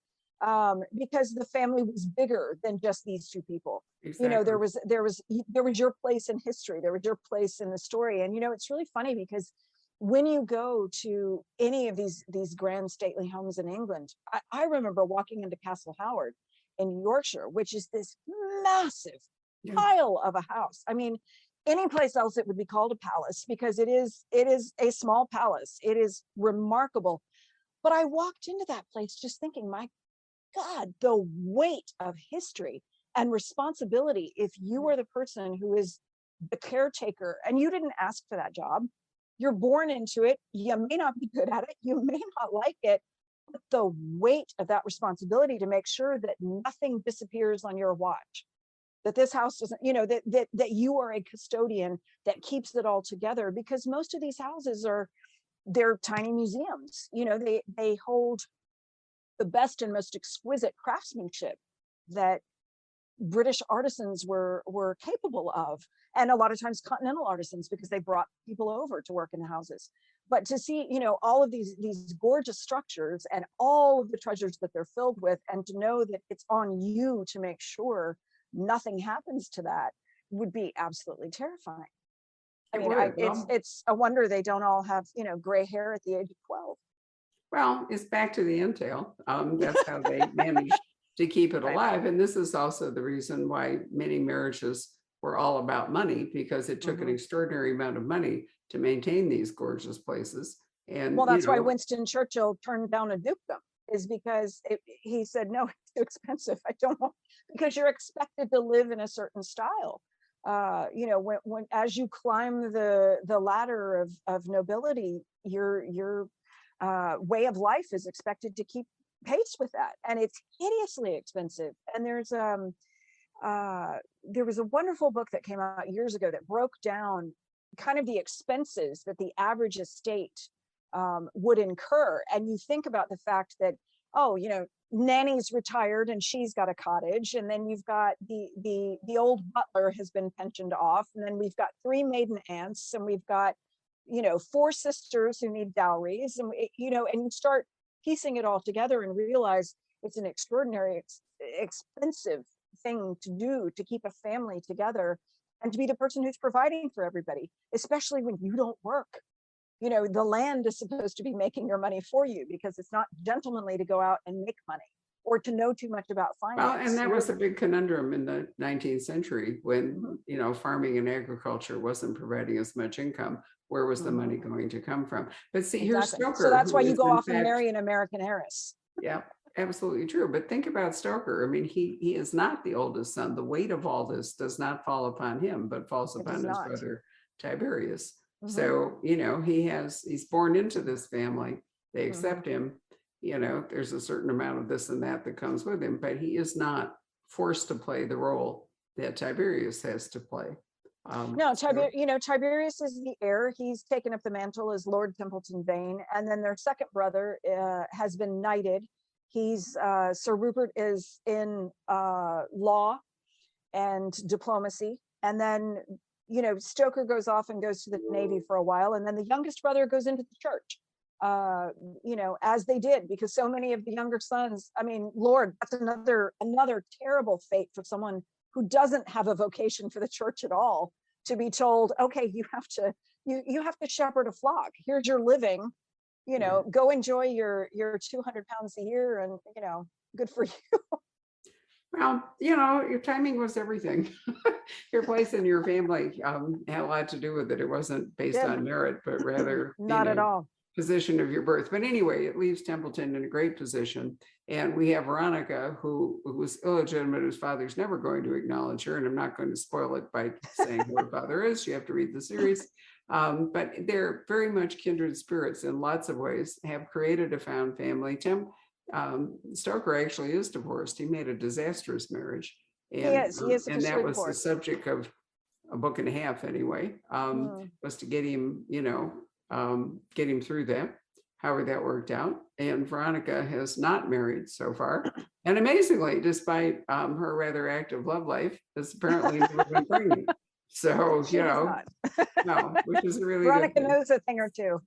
because the family was bigger than just these two people. Exactly. There was your place in history. There was your place in the story. And it's really funny because when you go to any of these grand stately homes in England, I remember walking into Castle Howard in Yorkshire, which is this massive pile of a house. I mean, any place else it would be called a palace, because it is a small palace. It is remarkable. But I walked into that place just thinking, my God, the weight of history and responsibility. If you are the person who is the caretaker and you didn't ask for that job, you're born into it. You may not be good at it. You may not like it. But the weight of that responsibility to make sure that nothing disappears on your watch that this house doesn't, that you are a custodian that keeps it all together, because most of these houses they're tiny museums. They hold the best and most exquisite craftsmanship that British artisans were capable of, and a lot of times continental artisans, because they brought people over to work in the houses. But to see, all of these gorgeous structures and all of the treasures that they're filled with, and to know that it's on you to make sure nothing happens to that, would be absolutely terrifying. I mean, it's a wonder they don't all have, gray hair at the age of 12. Well, it's back to the entail. That's how they managed to keep it alive. And this is also the reason why many marriages were all about money, because it took an extraordinary amount of money to maintain these gorgeous places. And well, that's why Winston Churchill turned down a dukedom, is because he said, no, it's too expensive. I don't want, because you're expected to live in a certain style. When as you climb the ladder of nobility, your way of life is expected to keep pace with that, and it's hideously expensive. And there was a wonderful book that came out years ago that broke down kind of the expenses that the average estate would incur. And you think about the fact that, Nanny's retired and she's got a cottage, and then you've got the old butler has been pensioned off, and then we've got 3 maiden aunts, and we've got 4 sisters who need dowries, and and you start piecing it all together and realize it's an extraordinary expensive thing to do to keep a family together, and to be the person who's providing for everybody, especially when you don't work. The land is supposed to be making your money for you, because it's not gentlemanly to go out and make money or to know too much about finance. Well, and that was a big conundrum in the 19th century when, farming and agriculture wasn't providing as much income. Where was the money going to come from? But see, here's Stoker. So that's why you go off and marry an American heiress. Yeah, absolutely true. But think about Stoker. I mean, he is not the oldest son. The weight of all this does not fall upon him, but falls upon his brother Tiberius. So, he's born into this family. They accept him. There's a certain amount of this and that comes with him, but he is not forced to play the role that Tiberius has to play. No, Tiberius is the heir. He's taken up the mantle as Lord Templeton Vane, and then their second brother has been knighted. He's Sir Rupert is in law and diplomacy, and then Stoker goes off and goes to the Navy for a while, and then the youngest brother goes into the church. As they did, because so many of the younger sons, I mean, Lord, that's another terrible fate for someone who doesn't have a vocation for the church at all, to be told, okay, you have to shepherd a flock. Here's your living, go enjoy your 200 pounds a year, and good for you. Well, your timing was everything. Your place in your family had a lot to do with it. It wasn't based on merit, but rather not at all position of your birth. But anyway, it leaves Templeton in a great position. And we have Veronica, who was illegitimate, whose father's never going to acknowledge her. And I'm not going to spoil it by saying who her father is. You have to read the series. But they're very much kindred spirits in lots of ways, have created a found family. Stoker actually is divorced. He made a disastrous marriage. And, he is and that was divorced. the subject of a book and a half anyway, was to get him, get him through that, however that worked out. And Veronica has not married so far. And amazingly, despite her rather active love life, has apparently never been pregnant. So, no, which is really Veronica knows a thing or two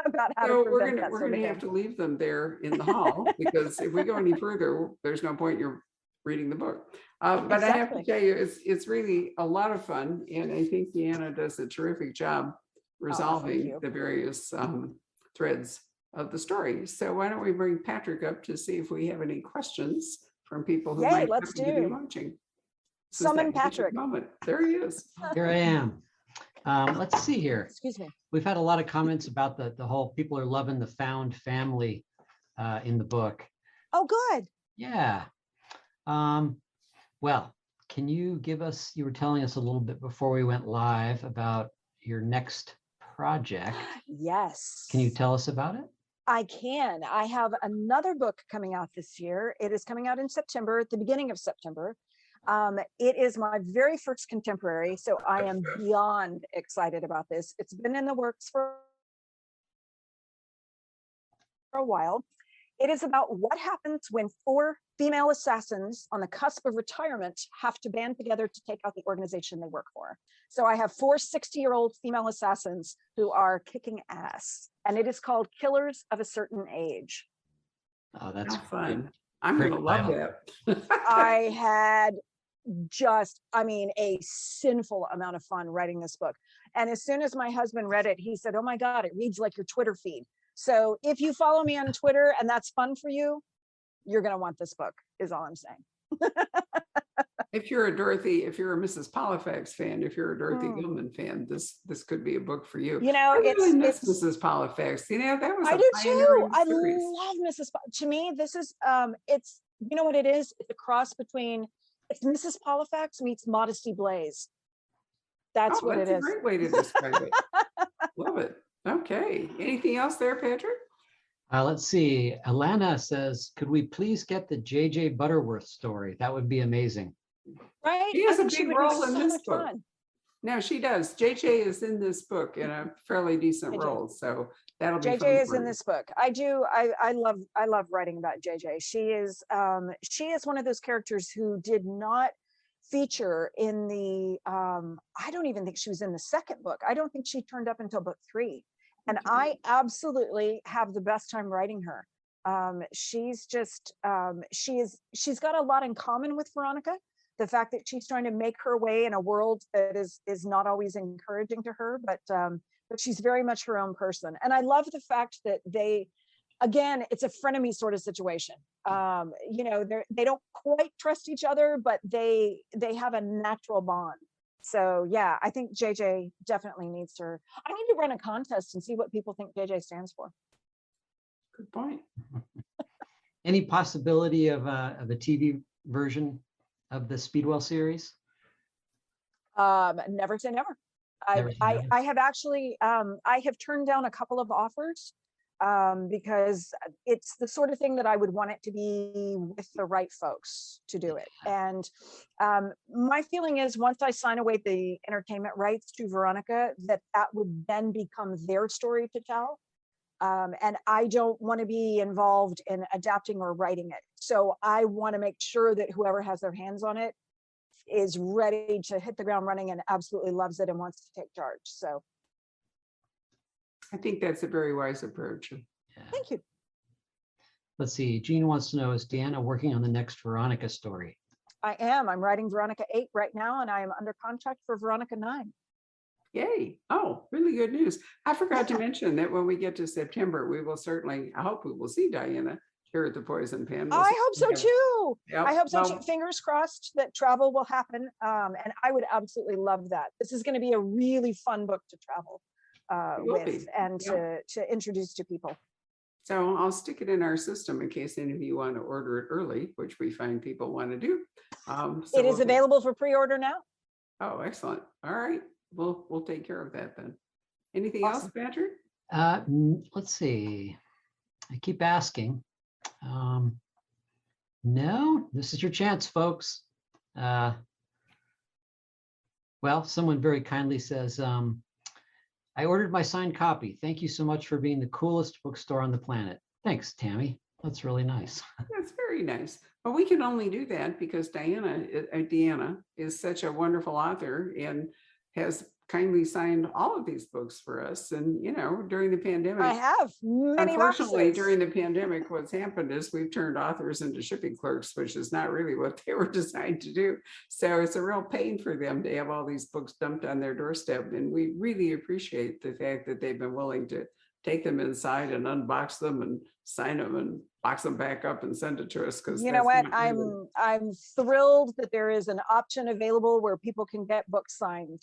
about how to we're prevent that. We're going to have to leave them there in the hall, because if we go any further, there's no point you're reading the book. But I have to tell you, it's really a lot of fun. And I think Deanna does a terrific job resolving the various threads of the story. So why don't we bring Patrick up to see if we have any questions from people who might happen to be watching. Summon Patrick. Moment. There he is. Here I am. Let's see here. Excuse me. We've had a lot of comments about the whole, people are loving the found family in the book. Oh, good. Yeah. Well, can you give us, you were telling us a little bit before we went live about your next project. Yes. Can you tell us about it? I can. I have another book coming out this year. It is coming out in September, at the beginning of September. It is my very first contemporary, so I am beyond excited about this. It's been in the works for a while. It is about what happens when 4 female assassins on the cusp of retirement have to band together to take out the organization they work for. So I have 4 60-year-old female assassins who are kicking ass, and it is called Killers of a Certain Age. Oh, that's How fun. I'm Great going to love title. that. I had just, I mean, a sinful amount of fun writing this book. And as soon as my husband read it, he said, "Oh my God, it reads like your Twitter feed." So if you follow me on Twitter and that's fun for you, you're going to want this book, is all I'm saying. If you're a Mrs. Polifax fan, if you're a Dorothy Gilman fan, this could be a book for you. You know, I really miss it's Mrs. Polifax. You know, that was I a do too. pioneering I series. love Mrs. To me, this is it's, you know what it is? It's a cross between, it's Mrs. Polifax meets Modesty Blaze. That's what it a is. great way to describe it. Love it. Okay. Anything else there, Patrick? Let's see. Alana says, could we please get the JJ Butterworth story? That would be amazing. Right? She has I a think she big would be role in so this much book. fun. No, she does. JJ is in this book in a fairly decent JJ. role, so that'll be fun JJ is for in you. this book. I love writing about JJ. She is one of those characters who did not feature in the I don't even think she was in the second book. I don't think she turned up until book 3. And Okay. I absolutely have the best time writing her. She's just she's got a lot in common with Veronica. The fact that she's trying to make her way in a world that is not always encouraging to her, but she's very much her own person. And I love the fact that again, it's a frenemy sort of situation. You know, they don't quite trust each other, but they have a natural bond. So yeah, I think JJ definitely needs her. I need to run a contest and see what people think JJ stands for. Good point. Any possibility of a TV version of the Speedwell series? Never say never. Never say never. I have actually I have turned down a couple of offers because it's the sort of thing that I would want it to be with the right folks to do it. And my feeling is once I sign away the entertainment rights to Veronica, that would then become their story to tell. And I don't want to be involved in adapting or writing it. So I want to make sure that whoever has their hands on it is ready to hit the ground running and absolutely loves it and wants to take charge. So I think that's a very wise approach. Yeah. thank you. Let's see. Jean wants to know, is Deanna working on the next Veronica story? I am. I'm writing Veronica 8 right now, and I am under contract for Veronica 9. Yay. Oh, really good news. I forgot to mention that when we get to September, we will certainly, I hope we will see Diana here at the Poison Pen. I hope so too. Yep. I hope so Well, too. Fingers crossed that travel will happen. And I would absolutely love that. This is going to be a really fun book to travel with and to introduce to people. So I'll stick it in our system in case any of you want to order it early, which we find people want to do. So it is available for pre-order now. Oh, excellent. All right. We'll take care of that then. Anything Awesome. else, Patrick? Let's see. I keep asking. No, this is your chance, folks. Well, someone very kindly says, I ordered my signed copy. Thank you so much for being the coolest bookstore on the planet. Thanks, Tammy. That's really nice. That's very nice. Well, we can only do that because Deanna is such a wonderful author and has kindly signed all of these books for us. And, you know, during the pandemic, I have many unfortunately, boxes. during the pandemic, what's happened is we've turned authors into shipping clerks, which is not really what they were designed to do. So it's a real pain for them to have all these books dumped on their doorstep. And we really appreciate the fact that they've been willing to take them inside and unbox them and sign them and box them back up and send it to us. Because you know what, I'm thrilled that there is an option available where people can get books signed.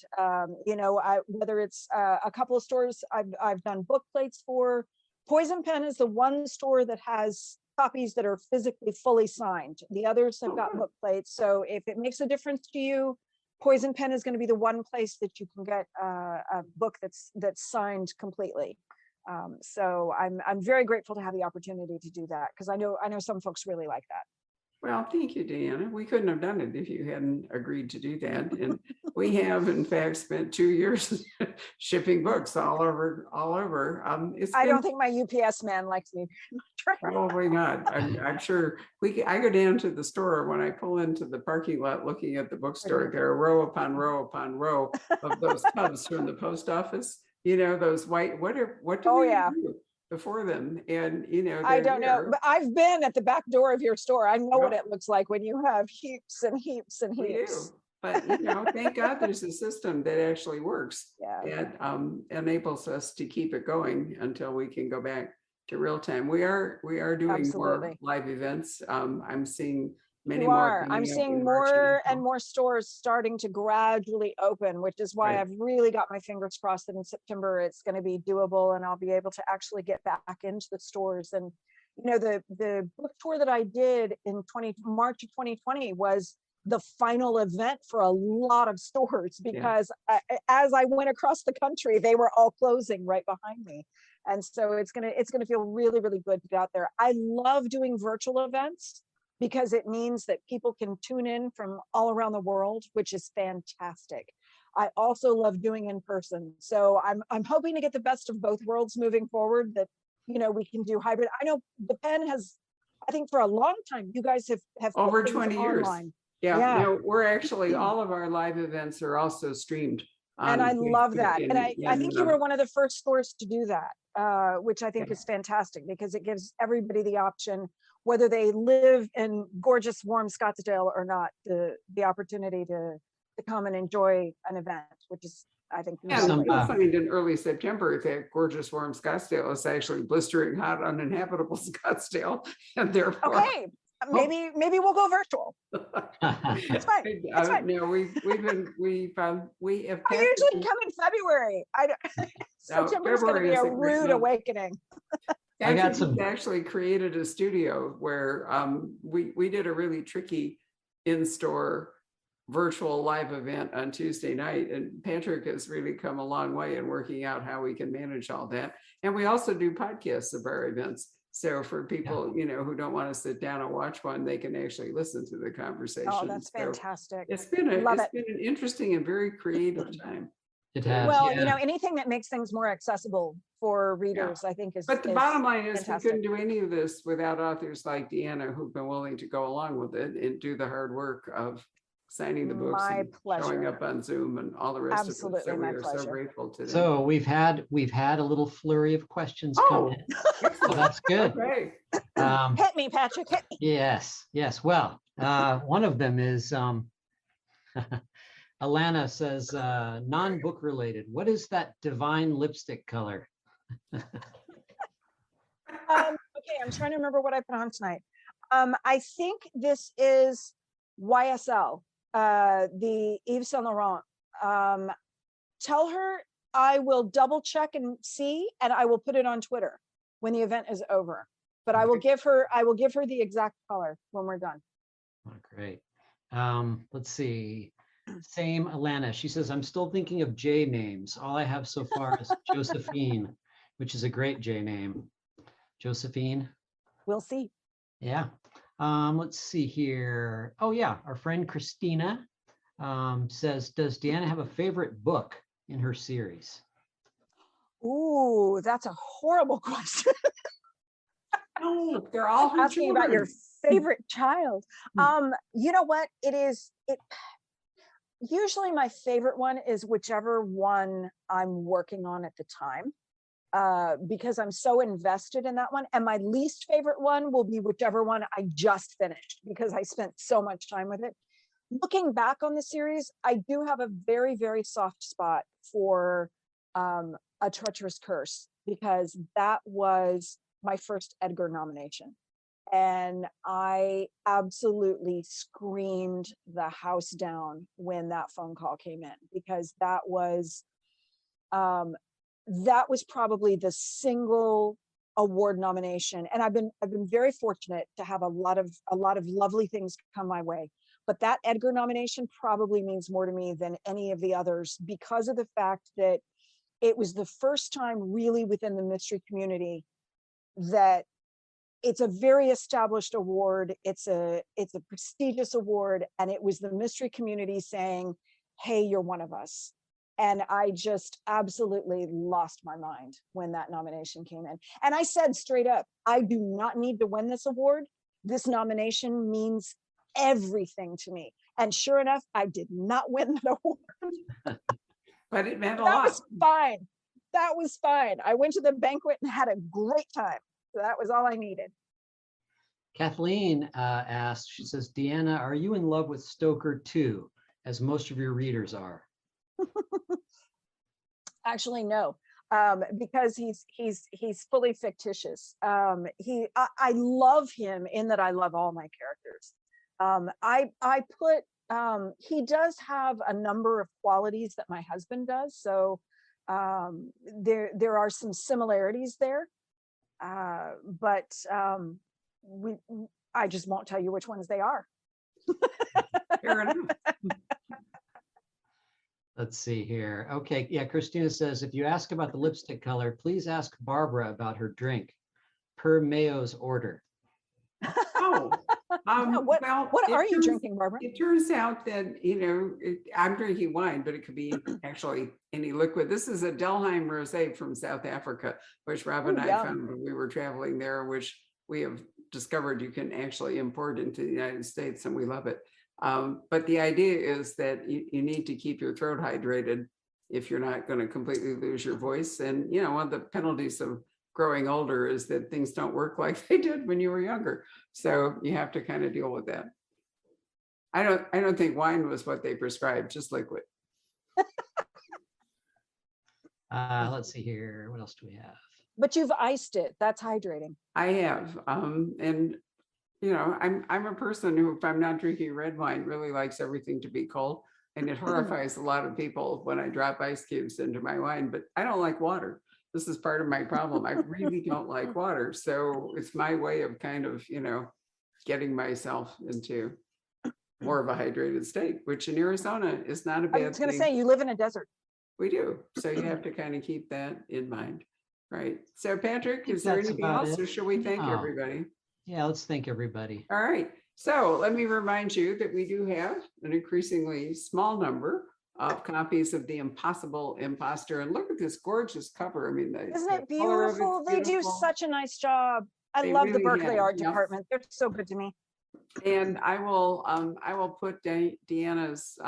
You know, whether it's a couple of stores I've done book plates for. Poison Pen is the one store that has copies that are physically fully signed. The others have got book plates. So if it makes a difference to you, Poison Pen is going to be the one place that you can get a book that's signed completely. So I'm very grateful to have the opportunity to do that because I know some folks really like that. Well, thank you, Deanna. We couldn't have done it if you hadn't agreed to do that. And we have, in fact, spent 2 years shipping books all over, all over. It's I been don't think my UPS man likes me. probably not. I'm sure I go down to the store when I pull into the parking lot looking at the bookstore, there are row upon row upon row of those tubs from the post office, those white, what do Oh, we yeah. do before them? And, I they're don't know, there. but I've been at the back door of your store. I know what Well, it looks like when you have heaps and heaps and we heaps. do. But, thank God there's a system that actually works Yeah, that enables us to keep it going until we can go back to real time. We are doing more absolutely. live events. I'm seeing many You more are. I'm coming up seeing in March and more and April. more stores starting to gradually open, which is why Right. I've really got my fingers crossed that in September it's going to be doable and I'll be able to actually get back into the stores. And the book tour that I did in March of 2020 was the final event for a lot of stores because as I went across the country, they were all closing right behind me. And so it's gonna feel really, really good to get out there. I love doing virtual events because it means that people can tune in from all around the world, which is fantastic. I also love doing in person. So I'm hoping to get the best of both worlds moving forward, that we can do hybrid. I know the pen has, I think for a long time, you guys have put Over things 20 years. online. Yeah. Yeah. No, we're actually, all of our live events are also streamed And I on love Facebook that. And I think you were one of the first stores to do that, which I think is fantastic because it gives everybody the option, whether they live in gorgeous, warm Scottsdale or not, the opportunity to come and enjoy an event, which is, I think, Yeah, really you'll great. find in early September that gorgeous warm Scottsdale is actually blistering hot, uninhabitable Scottsdale, and therefore. Okay, maybe we'll go virtual. It's fine. It's fine. No, we have. I usually come in February. September is going to be a rude awakening. I got some. Actually created a studio where we did a really tricky in-store virtual live event on Tuesday night, and Patrick has really come a long way in working out how we can manage all that. And we also do podcasts of our events. So for people, who don't want to sit down and watch one, they can actually listen to the conversation. Oh, that's fantastic. It's been an interesting and very creative time. It has. Well, anything that makes things more accessible for readers, I think is. But the bottom line is fantastic. we couldn't do any of this without authors like Deanna, who've been willing to go along with it and do the hard work of signing the books My and pleasure. showing up on Zoom and all the rest Absolutely, of it. So my we are pleasure. so grateful to them. So we've had a little flurry of questions come in. So that's good. Okay. Hit me, Patrick. Hit me. Yes. Well, one of them is Alana says, non-book related. What is that divine lipstick color? Okay, I'm trying to remember what I put on tonight. I think this is YSL, the Yves Saint Laurent. Tell her I will double check and see, and I will put it on Twitter when the event is over. But I will give her the exact color when we're done. Oh, great. Let's see. Same Alana. She says, I'm still thinking of J names. All I have so far is Josephine, which is a great J name. Josephine. We'll see. Yeah. Let's see here. Oh yeah, our friend Christina says, does Deanna have a favorite book in her series? Ooh, that's a horrible question. No, they're all her asking children. about your favorite child. You know what? Usually my favorite one is whichever one I'm working on at the time. Because I'm so invested in that one. And my least favorite one will be whichever one I just finished because I spent so much time with it. Looking back on the series, I do have a very, very soft spot for A Treacherous Curse because that was my first Edgar nomination. And I absolutely screamed the house down when that phone call came in because that was probably the single award nomination. And I've been very fortunate to have a lot of lovely things come my way. But that Edgar nomination probably means more to me than any of the others because of the fact that it was the first time really within the mystery community that it's a very established award. It's a prestigious award, and it was the mystery community saying, hey, you're one of us. And I just absolutely lost my mind when that nomination came in. And I said straight up, I do not need to win this award. This nomination means everything to me. And sure enough, I did not win that award. But it meant a That lot. was fine. That was fine. I went to the banquet and had a great time. So that was all I needed. Kathleen asked, she says, Deanna, are you in love with Stoker too, as most of your readers are? Actually, no, because he's fully fictitious. I love him in that I love all my characters. He does have a number of qualities that my husband does, so there are some similarities there, but I just won't tell you which ones they are. Fair enough. Let's see here. Okay, yeah, Christina says, if you ask about the lipstick color, please ask Barbara about her drink, per Mayo's order. Oh, What are you drinking, Barbara? It turns out that, I'm drinking wine, but it could be actually any liquid. This is a Delheim Rosé from South Africa, which Rob and I found when we were traveling there, which we have discovered you can actually import into the United States, and we love it. But the idea is that you need to keep your throat hydrated if you're not going to completely lose your voice. And, one of the penalties of growing older is that things don't work like they did when you were younger. So you have to kind of deal with that. I don't think wine was what they prescribed, just liquid. Let's see here. What else do we have? But you've iced it. That's hydrating. I have. And I'm a person who, if I'm not drinking red wine, really likes everything to be cold. And it horrifies a lot of people when I drop ice cubes into my wine, but I don't like water. This is part of my problem. I really don't like water. So it's my way of kind of, getting myself into more of a hydrated state, which in Arizona is not a bad thing. I was going to say, you live in a desert. We do. So you have to kind of keep that in mind. Right. So Patrick, is there anything else, or should we thank everybody? Yeah, let's thank everybody. All right. So let me remind you that we do have an increasingly small number of copies of The Impossible Imposter. And look at this gorgeous cover. I mean, isn't it beautiful? They do such a nice job. I love the Berkeley Art Department. They're so good to me. And I will put Deanna's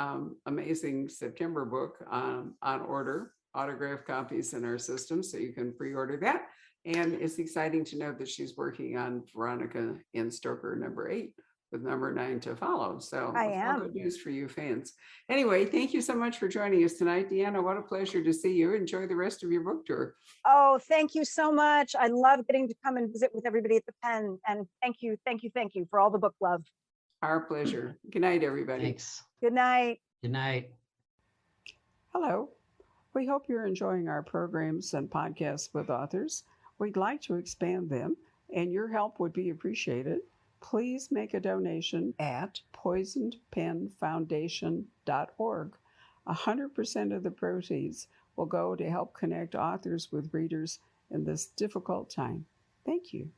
amazing September book on order, autographed copies in our system, so you can pre-order that. And it's exciting to know that she's working on Veronica and Stoker #8 with #9 to follow. So I am. Good news for you fans. Anyway, thank you so much for joining us tonight. Deanna, what a pleasure to see you. Enjoy the rest of your book tour. Oh, thank you so much. I love getting to come and visit with everybody at the Pen. And thank you for all the book love. Our pleasure. Good night, everybody. Thanks. Good night. Good night. Hello. We hope you're enjoying our programs and podcasts with authors. We'd like to expand them, and your help would be appreciated. Please make a donation at poisonedpenfoundation.org. 100% of the proceeds will go to help connect authors with readers in this difficult time. Thank you.